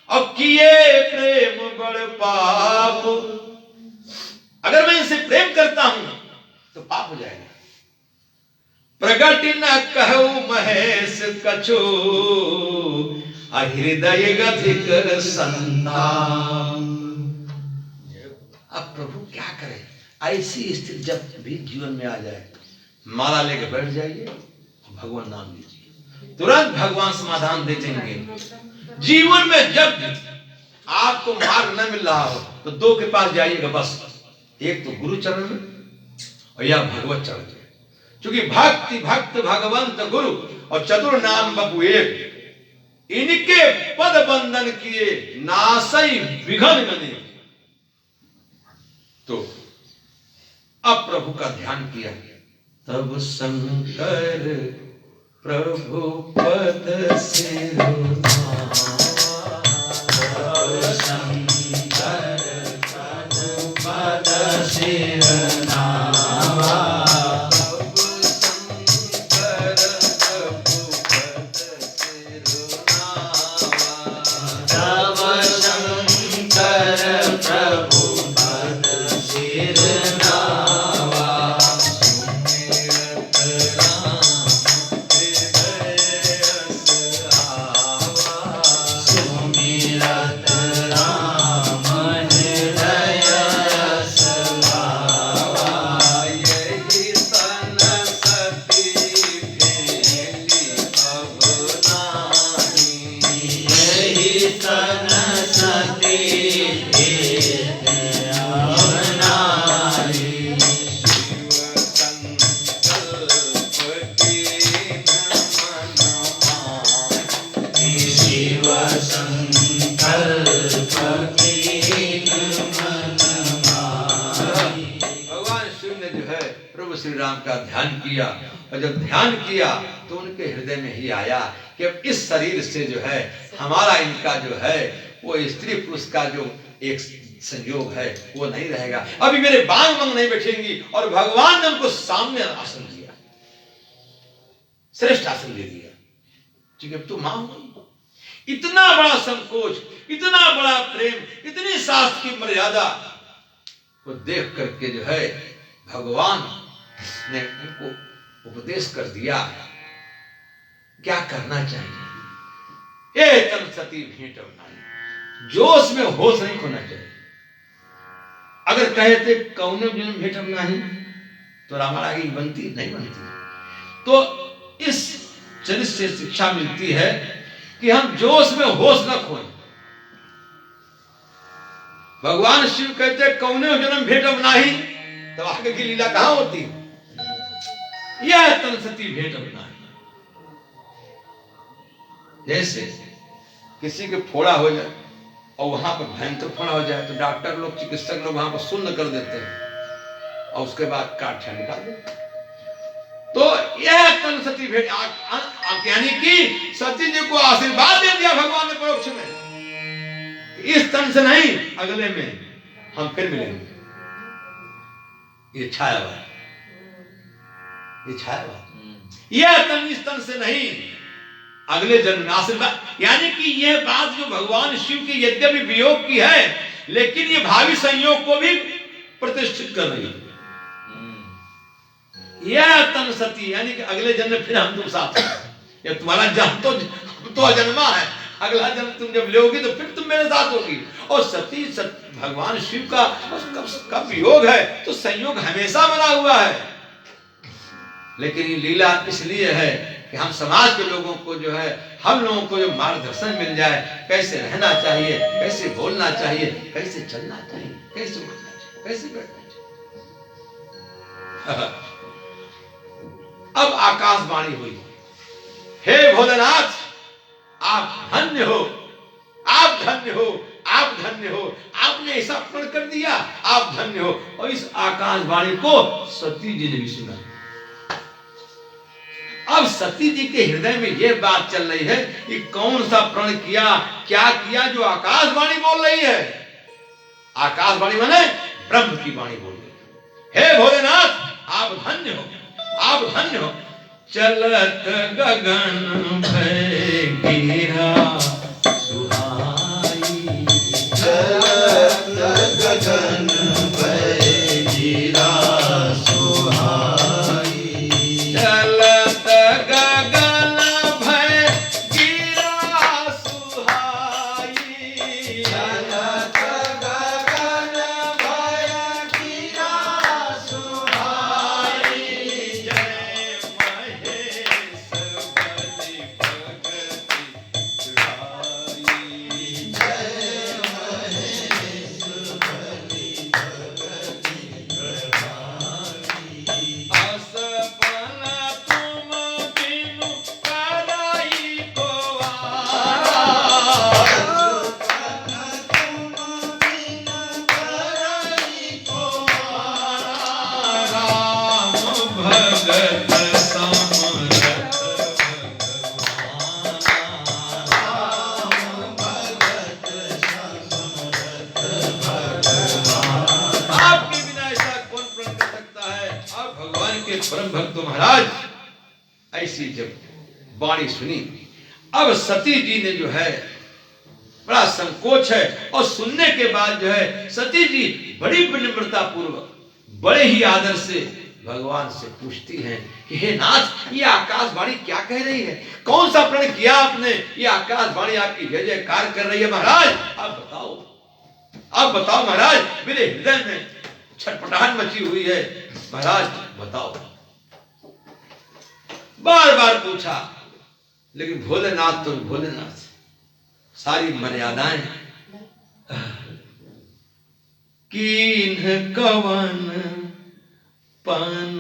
और किए प्रेम बड़ पाप। अगर मैं इनसे प्रेम करता हूं तो पाप हो जाएगा। प्रगट न कहू महेश कछु हृदय गधिक संतान। अब प्रभु क्या करें, ऐसी स्थिति जब भी जीवन में आ जाए, माला लेके बैठ जाइए, भगवान नाम लीजिए, तुरंत भगवान समाधान दे देंगे। जीवन में जब आपको मार्ग न मिल रहा हो तो दो के पास जाइएगा बस, एक तो गुरु चरण में और या भगवत चरण में। क्योंकि भक्ति भक्त भगवंत गुरु और चतुर नाम बपु एक, इनके पद बंधन किए नासई विघन बने। तो अब प्रभु का ध्यान किया, तब शंकर प्रभु पद सिरुनावा। शंकर पद सिरुनावा। श्री राम का ध्यान किया, और जब ध्यान किया तो उनके हृदय में ही आया कि अब इस शरीर से जो है हमारा इनका जो है वो स्त्री पुरुष का जो एक संयोग है वो नहीं रहेगा। अभी मेरे बांग मंग नहीं बैठेंगी, और भगवान ने उनको सामने आसन दिया, श्रेष्ठ आसन दे दिया। ठीक है, तू मां हुई। इतना बड़ा संकोच, इतना बड़ा प्रेम, इतनी शास्त्र की मर्यादा को देख करके जो है भगवान ने उनको उपदेश कर दिया क्या करना चाहिए। ए तन सती भेंट बनाई, जोश में होश नहीं खोना चाहिए। अगर कहे थे कौन जन्म भेंट नहीं तो रामायण आगे बनती नहीं बनती। तो इस चरित्र से शिक्षा मिलती है कि हम जोश में होश न खोएं। भगवान शिव कहते कौने जन्म भेटब नाही, तो आगे की लीला कहां होती? यह तन सती भेटब नाही। जैसे किसी के फोड़ा हो जाए और वहां पर भयंकर फोड़ा हो जाए तो डॉक्टर लोग, चिकित्सक लोग वहां पर शून्य कर देते हैं और उसके बाद काट निकाल देते। तो यह तन सती भेंट, यानी कि सती जी को आशीर्वाद दे दिया भगवान ने परोक्ष में, इस तन से नहीं अगले में हम फिर मिलेंगे। ये छायावाद, ये छायावाद। यह तन इस तन से नहीं अगले जन्म में आशीर्वाद, यानी कि यह बात जो भगवान शिव की यद्यपि वियोग की है लेकिन ये भावी संयोग को भी प्रतिष्ठित कर रही है। यह तन सती यानी कि अगले जन्म में फिर हम तुम साथ हैं। ये तुम्हारा जन्म तो अजन्मा है, अगला जन्म तुम जब लोगी तो फिर तुम मेरे साथ होगी। और सती भगवान शिव का कब वियोग है तो संयोग हमेशा बना हुआ है। लेकिन ये लीला इसलिए है कि हम समाज के लोगों को जो है, हम लोगों को जो मार्गदर्शन मिल जाए, कैसे रहना चाहिए, कैसे बोलना चाहिए, कैसे चलना चाहिए, कैसे उठना चाहिए, कैसे बैठना चाहिए। अब आकाशवाणी हुई, हे भोलेनाथ आप धन्य हो, आप धन्य हो, आप धन्य हो, आपने ऐसा प्रण कर दिया, आप धन्य हो। और इस आकाशवाणी को सती जी ने भी सुना। अब सती जी के हृदय में यह बात चल रही है कि कौन सा प्रण किया, क्या किया जो आकाशवाणी बोल रही है। आकाशवाणी माने ब्रह्म की वाणी बोल रही है। हे भोलेनाथ आप धन्य हो, आप धन्य हो। चलत गगन भय गिरा सुहाई, चलत गगन भय गिरा सुहाई, चलत गगन भय गिरा सुहाई, चलत गगन भय गिरा सुहाई, परम भक्त महाराज ऐसी जब वाणी सुनी, अब सती जी ने जो है बड़ा संकोच है, और सुनने के बाद जो है सती जी बड़ी विनम्रता पूर्वक बड़े ही आदर से भगवान से पूछती हैं कि हे नाथ ये आकाशवाणी क्या कह रही है, कौन सा प्रण किया आपने, ये आकाशवाणी आपकी जय जयकार कर रही है। महाराज आप बताओ, आप बताओ महाराज, मेरे हृदय में छटपटाहट मची हुई है, महाराज बताओ। बार बार पूछा, लेकिन भोलेनाथ तो भोलेनाथ, सारी मर्यादाएं कीन्ह कवन पन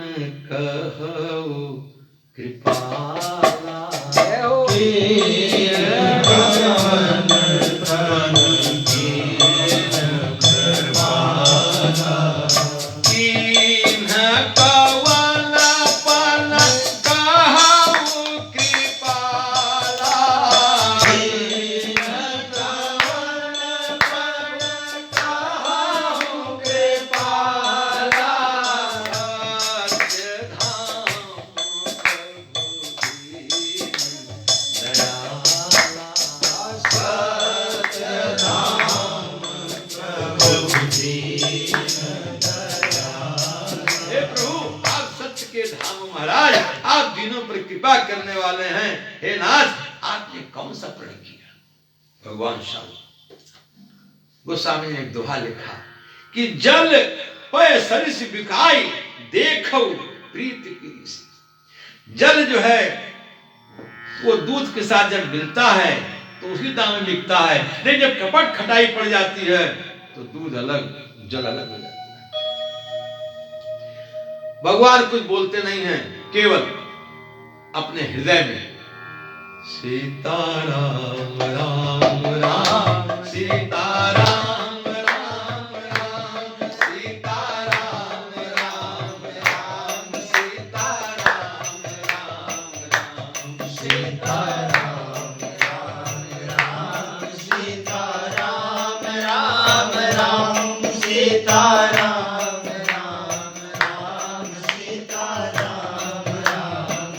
कहो कृपाला, कीन्ह कवन पन कीन्ह कृपाला, कीन्ह कवन महाराज आप दीनों पर कृपा करने वाले हैं, हे नाथ आपने कौन सा प्रण किया। भगवान श्याम गोस्वामी ने एक दोहा लिखा कि जल पय सरिस बिकाई देखो प्रीति की रीसी। जल जो है वो दूध के साथ जब मिलता है तो उसी दाम में बिकता है, लेकिन जब कपट खटाई पड़ जाती है तो दूध अलग जल अलग हो जाता है। भगवान कुछ बोलते नहीं हैं, केवल अपने हृदय में सीताराम राम राम सीताराम राम राम सीताराम राम राम सीताराम राम राम सीताराम राम राम सीताराम राम राम सीताराम राम राम सीताराम राम राम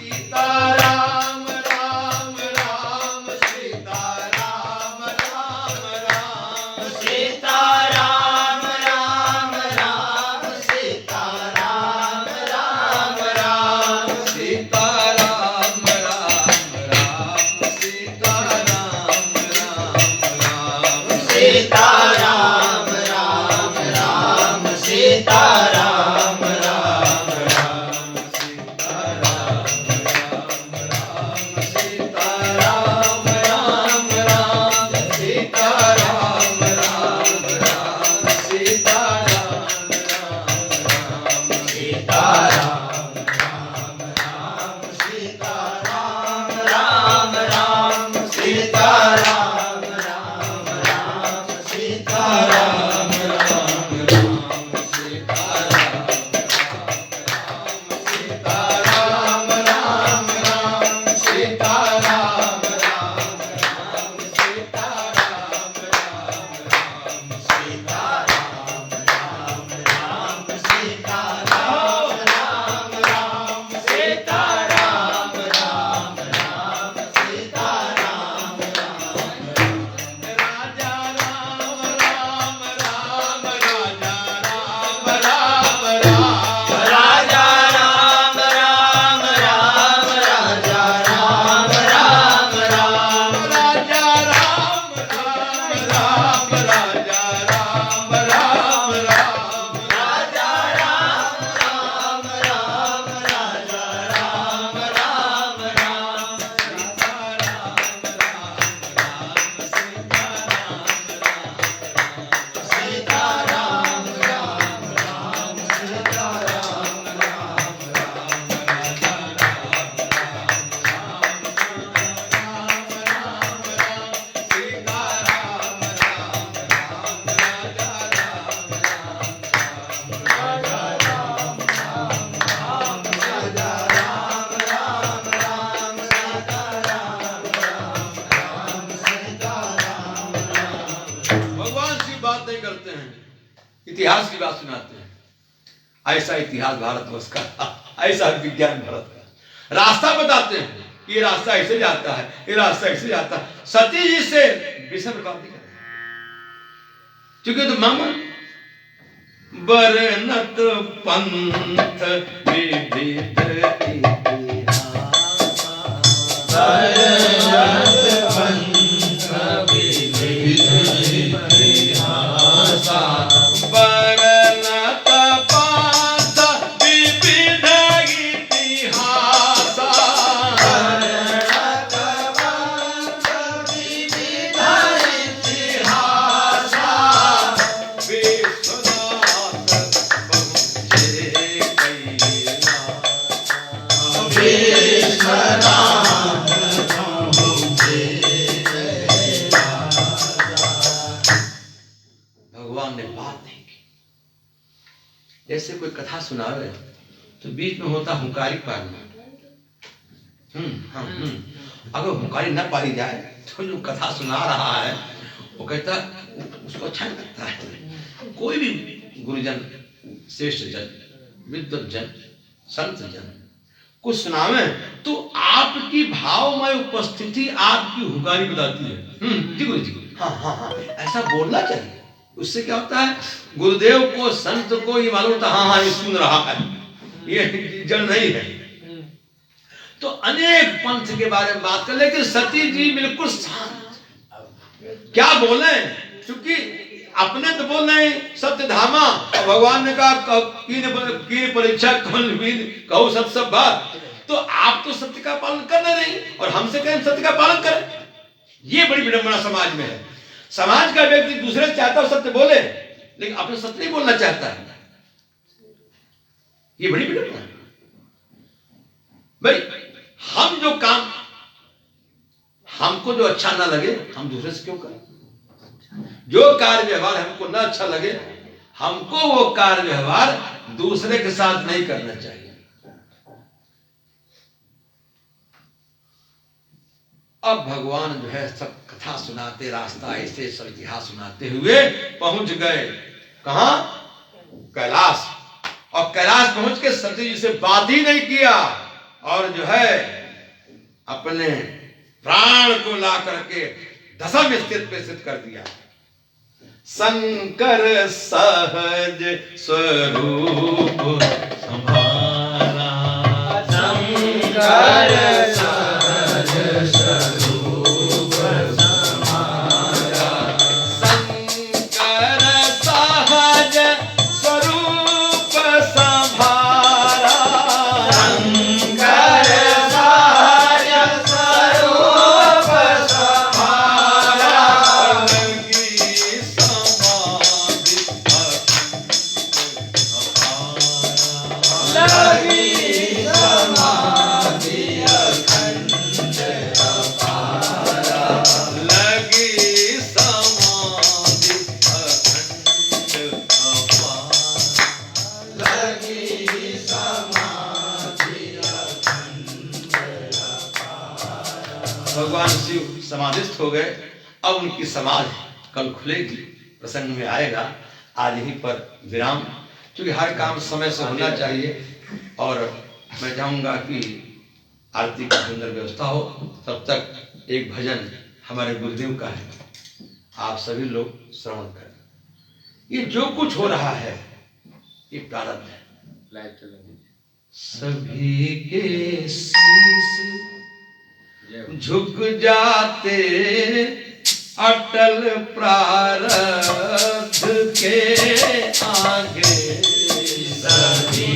सीताराम राम राम सीताराम राम राम सीताराम राम राम सीताराम राम राम सीताराम राम राम सीताराम राम राम सीताराम राम राम सीताराम राम राम सीताराम राम राम सीताराम राम राम सीताराम राम सीताराम राम राम सीताराम राम राम सीताराम राम राम सीताराम राम राम सीताराम राम राम सीताराम राम राम सीताराम राम राम सीताराम राम राम सीताराम राम राम सीताराम राम राम सीताराम राम राजा राम राम राम राजा राम राम राम राजा राम राम राम राजा राम राम राम राजा राम राम राम राजा राम राम राम राजा राम राम राम राजा राम राम राम सीताराम राम राम सीताराम राम राम भगवान की बात नहीं करते हैं, इतिहास की बात सुनाते हैं। ऐसा इतिहास भारतवर्ष का था, ऐसा विज्ञान भारत का। रास्ता बताते हैं, ये रास्ता ऐसे जाता है, ये रास्ता ऐसे जाता है। सती जी से विषम बात नहीं करते, क्योंकि तो मामा बरनत पंथ विविध इतिहास बरनत पंथ विविध इतिहास बरनत पंथ विविध इतिहास विश्वनाथ पहुँचे कैलास विश्वनाथ पहुँचे कैलास। भगवान ने बात नहीं की। जैसे कोई कथा सुना रहे तो बीच में होता हुंकारी पालना। अगर हुंकारी न पाली जाए तो जो कथा सुना रहा है वो कहता उसको अच्छा नहीं लगता है। कोई भी गुरुजन, श्रेष्ठ जन, विद्वत जन, संत जन कुछ सुनावे तो आपकी भावमय उपस्थिति आपकी हुंकारी बताती है। जी गुरु जी, हाँ, ऐसा बोलना चाहिए। उससे क्या होता है, गुरुदेव को, संत को ये मालूम होता हाँ ये सुन रहा है। ये जड़ नहीं है। तो अनेक पंथ के बारे में बात कर, लेकिन सती जी बिल्कुल शांत, क्या बोले, क्योंकि अपने तो बोल रहे सत्य धामा, और भगवान ने कहा की परीक्षा कहो सत्य सब बात, तो आप तो सत्य का पालन कर नहीं और हमसे कहें सत्य का पालन करें। ये बड़ी विडंबना समाज में है। समाज का व्यक्ति दूसरे चाहता है सत्य बोले, लेकिन अपने सत्य नहीं बोलना चाहता है। ये बड़ी विडंबना है भाई। हम जो काम हमको जो अच्छा ना लगे हम दूसरे से क्यों करें? जो कार्य व्यवहार हमको ना अच्छा लगे हमको वो कार्य व्यवहार दूसरे के साथ नहीं करना चाहिए। अब भगवान जो है सब कथा सुनाते, रास्ता ऐसे सब इतिहास सुनाते हुए पहुंच गए कहां? कैलाश। और कैलाश पहुंच के सती जी से बात ही नहीं किया और जो है अपने प्राण को ला करके दशम स्थित पे स्थित कर दिया। शंकर सहज स्वरूप हमारा, शंकर सहज स्वरूप हमारा, शंकर सहज स्वरूप संभारा, शंकर सहज स्वरूप संभारा, लगी समाधि अखंड अपारा, लगी समाधि अखंड अपारा, लगी समाधि अखंड अपारा। भगवान शिव समाधिस्थ हो गए। अब उनकी समाधि कल खुलेगी, प्रसंग में आएगा। आज यहीं पर विराम, क्योंकि हर काम समय से होना चाहिए। और मैं चाहूंगा कि आरती की सुंदर व्यवस्था हो। तब तक एक भजन हमारे गुरुदेव का है, आप सभी लोग श्रवण करें। ये जो कुछ हो रहा है ये प्रारब्ध है। सभी के शीश झुक जाते अटल प्रारब्ध के आगे, सभी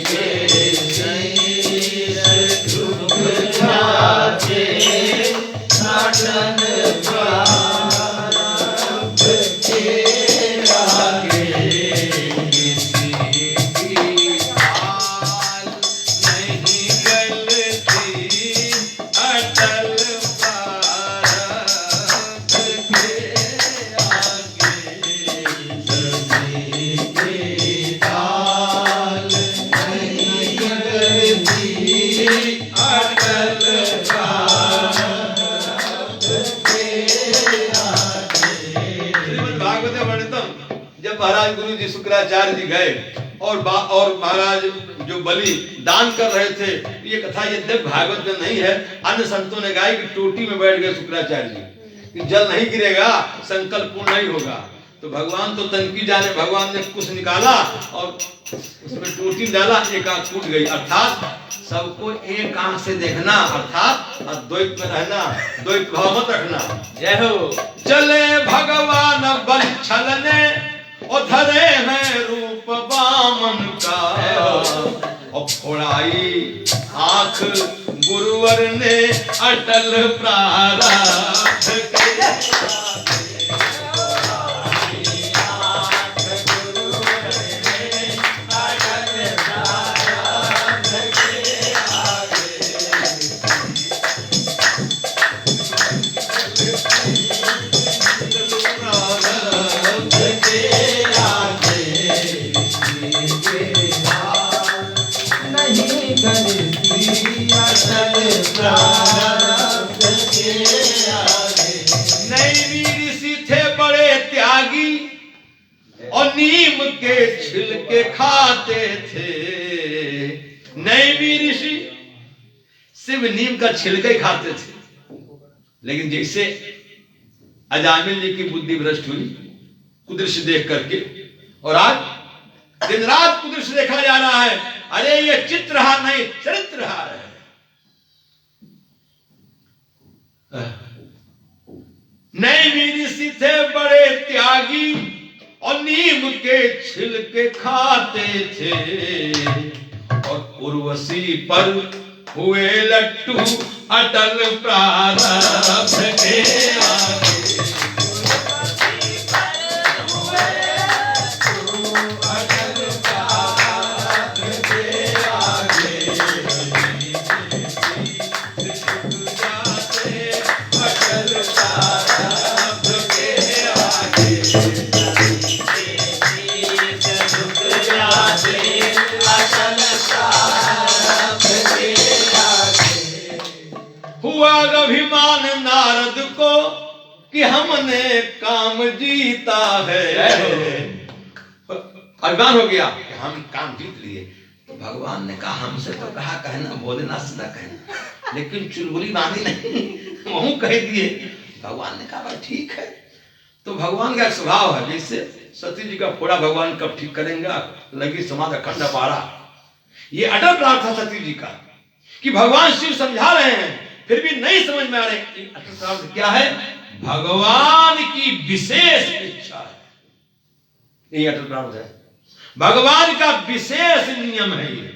के शीश झुक जाते अटल प्रारब्ध के आगे, किसी की हाल नहीं गलती अटल प्रारब्ध के आगे, सभी के ताल नहीं गलती अटल प्रारब्ध के आगे। श्रीमद् भागवत वर्णितम, जब महाराज गुरु जी शुक्राचार्य जी गए और महाराज जो बलि दान कर रहे थे, ये कथा यद्यप भागवत में नहीं है, अन्य संतों ने गाई कि टोटी में बैठ गए शुक्राचार्य जी कि जल नहीं गिरेगा, संकल्प पूर्ण नहीं होगा। तो भगवान तो तनकी जाने, भगवान ने कुछ निकाला और उसमें टोटी डाला, एक आंख फूट गई। अर्थात सबको एक आंख से देखना, अर्थात अद्वैत में रहना, द्वैत भाव मत रखना। जय हो। चले भगवान बलि छलने और धरे हैं रूप वामन का, और फोड़ाई आंख गुरुवर ने अटल प्रारब्ध के। नहीं गलती अटल प्रारब्ध के आगे। नैवी ऋषि थे बड़े त्यागी और नीम के छिलके खाते थे। नैवी ऋषि सिर्फ नीम का छिलका ही खाते थे, लेकिन जैसे अजामिल जी की बुद्धि भ्रष्ट हुई कुदृश्य देख करके, और आज दिन रात कुदृश्य देखा जा रहा है। अरे ये चित्रहार नहीं, चरित्रहार है। नैमी ऋषि थे बड़े त्यागी और नीम के छिलके खाते थे, और उर्वशी पर हुए लट्टू अटल प्रारब्ध के आगे। हुआ अभिमान नारद को कि हमने काम जीता है। अभिमान हो गया कि हम काम जीत लिए। तो भगवान ने कहा हमसे तो कहा कहना, बोलना सदा कहना, लेकिन चुलबुली बांधी नहीं, वहू कह दिए। भगवान ने कहा भाई ठीक है। तो भगवान का स्वभाव है, जैसे सती जी का फोड़ा भगवान कब ठीक करेंगे, लगी समाज अखंड पारा। ये अटल प्रार्थ था सती जी का कि भगवान शिव समझा रहे हैं, फिर भी नहीं समझ में आ रहे। अटल प्रार्थ क्या है? भगवान की विशेष इच्छा है। ये अटल प्रार्थ है, भगवान का विशेष नियम है। ये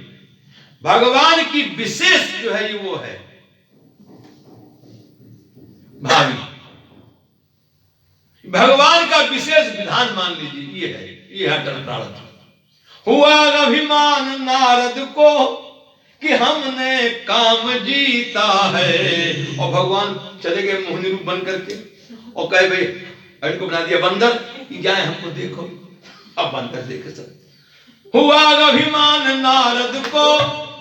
भगवान की विशेष जो है ये वो है भावी, भगवान का विशेष विधान मान लीजिए। ये है, ये अटल प्रार्थ। हुआ अभिमान नारद को कि हमने काम जीता है, और भगवान चले गए मोहिनी रूप बन करके और कहे भाई इनको बना दिया बंदर, जाए हमको देखो। अब बंदर देखे सब। हुआ अभिमान नारद को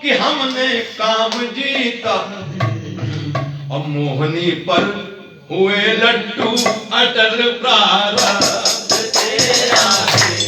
कि हमने काम जीता, और मोहिनी पर हुए लट्टू अटल प्रारब्ध के आगे।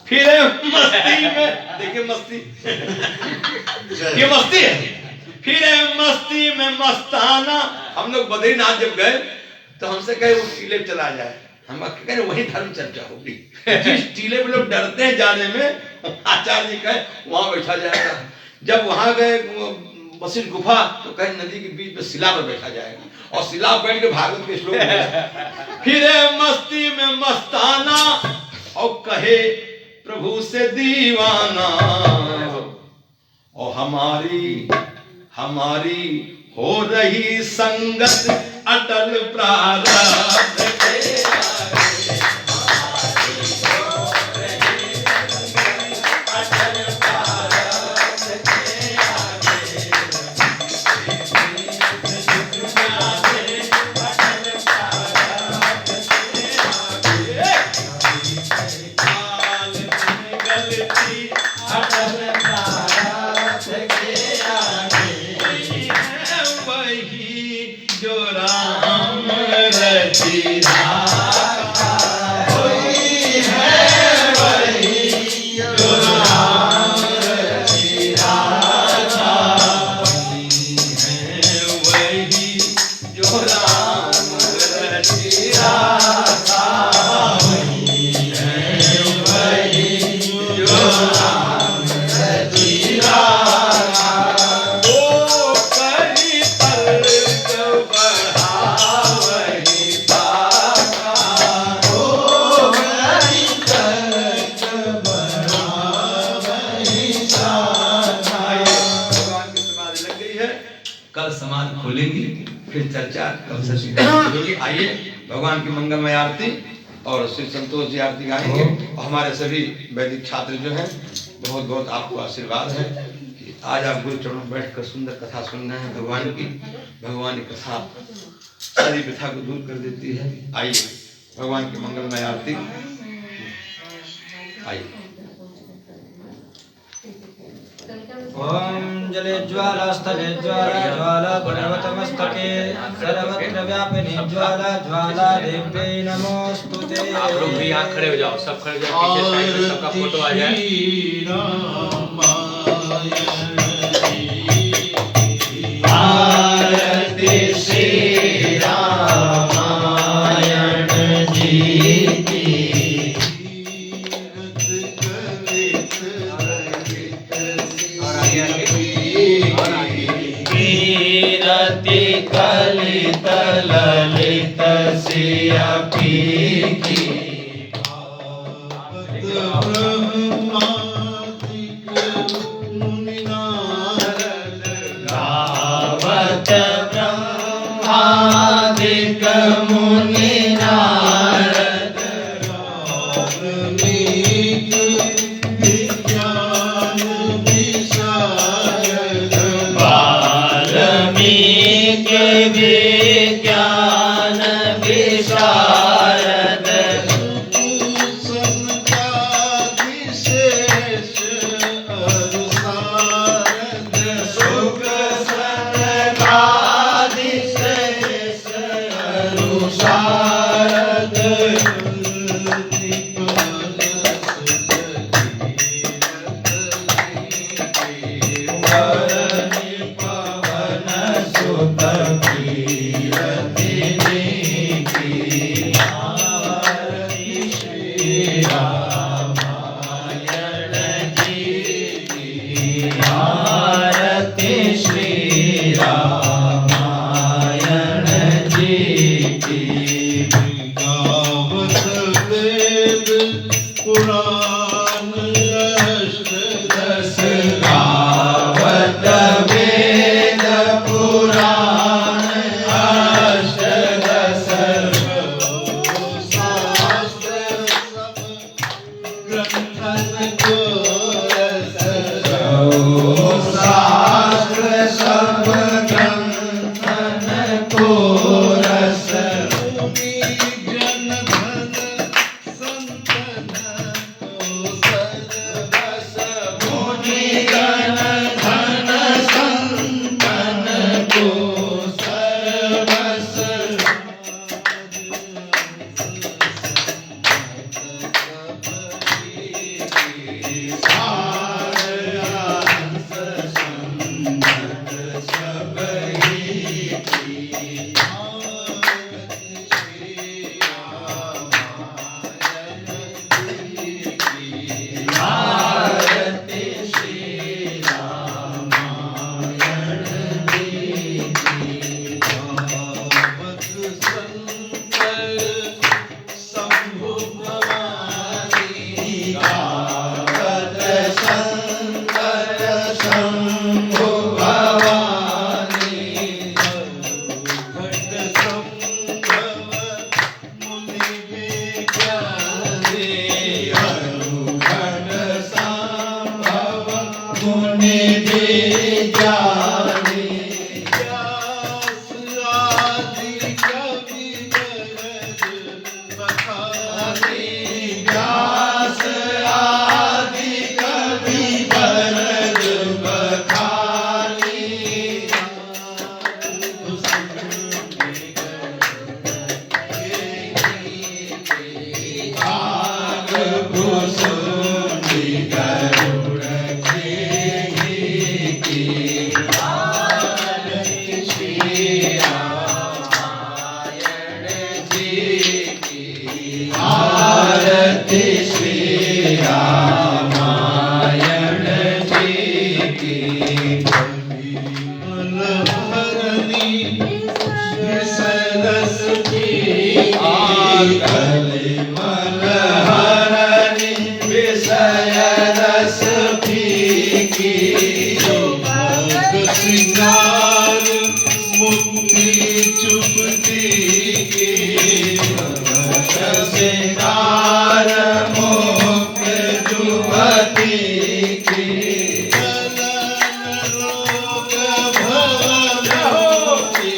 फिर मस्ती में, देखिए मस्ती ये मस्ती है। फिर मस्ती में मस्ताना। हम लोग बद्रीनाथ जब गए तो हमसे कहे वो टीले चला जाए, हम कहे वही धर्म चर्चा होगी। जिस टीले में लोग डरते हैं जाने में, आचार्य जी कहे वहां बैठा जाएगा। जब वहां गए वशिष्ठ गुफा तो कहे नदी के बीच में शिला पर बैठा जाएगा, और शिला बैठ के भागवत के श्लोक। फिर मस्ती में मस्ताना और कहे प्रभु से दीवाना, और हमारी हो रही संगत अटल प्रारब्ध के आगे। आइए भगवान की मंगलमय आरती और श्री संतोष जी आरती गाएंगे। और हमारे सभी वैदिक छात्र जो हैं बहुत बहुत आपको आशीर्वाद है कि आज आप गुरु चरणों में बैठकर सुंदर कथा सुन रहे हैं भगवान की। भगवान की कथा सारी व्यथा को दूर कर देती है। आइए भगवान की मंगलमय आरती। आइए। ओम ज्वालाञ्जले ज्वाला स्थले ज्वाला ज्वाला पर्वतमस्तके सर्वत्र व्यापिनी ज्वाला ज्वाला देव्यै नमोस्तुते। आप लोग भी यहाँ खड़े हो जाओ, सब खड़े हो जाओ, पीछे साइड में सबका फोटो आ जाए। आरती श्री रामायण जी की। कीरति कलित ललित सियापी की। गावत ब्रह्मादिक मुनि नारद वाल्मीकि विज्ञान विशारद सुख सनकादिशेष अनुसारद पवन सुत कीरतिनी की। आरती श्री रामायण जी की। आरती श्री रामायण जी की। गावत वेद पुराण दस गावत वेद पुराण अष्टदश शास्त्र सब ग्रंथन को रस। शास्त्र सब ग्रंथन को रस। मुनि जन धन संतन को सर्वस। मुनि जन धन संतन को सर्वस। आरती श्री रामायण जी की। गावत शंकर शंभु भवानी। गावत शंकर शंभु भवानी। घट संभव मुनि विज्ञानी। अनुघट संभव मुनि विज्ञानी। व्यास आदि कवि वरद बखानी। व्यास आदि कवि वरद बखानी। भाग भूषुंडी गरुड़ खेगी की। आरती श्री रामायण जी की। आरती श्री रामायण जी की। मनोहरणी विसरस की। कली मनोहरणी विषय रस फीकी। भोग श्रृंगार मुक्ति चुपती की। श्रृंगार मुक्ति चुपती की। रोग भव की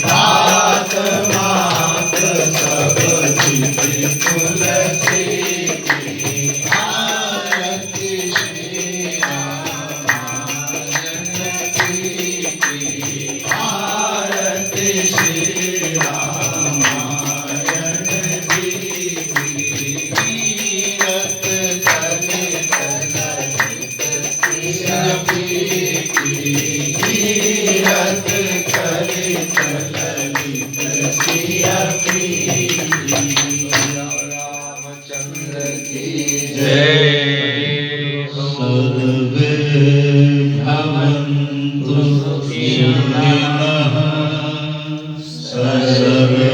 भात मात सब जीते तुलसी की आरती श्री रामायण की आरती श्री रामायण की कीरत कलित ललित सिया कीरत कलित ललित सिया रामचंद्र की जय। सर्वे भवन्तु सुखिनः सर्वे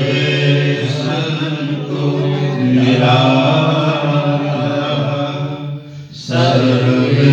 सन्तु निरामयाः सर्वे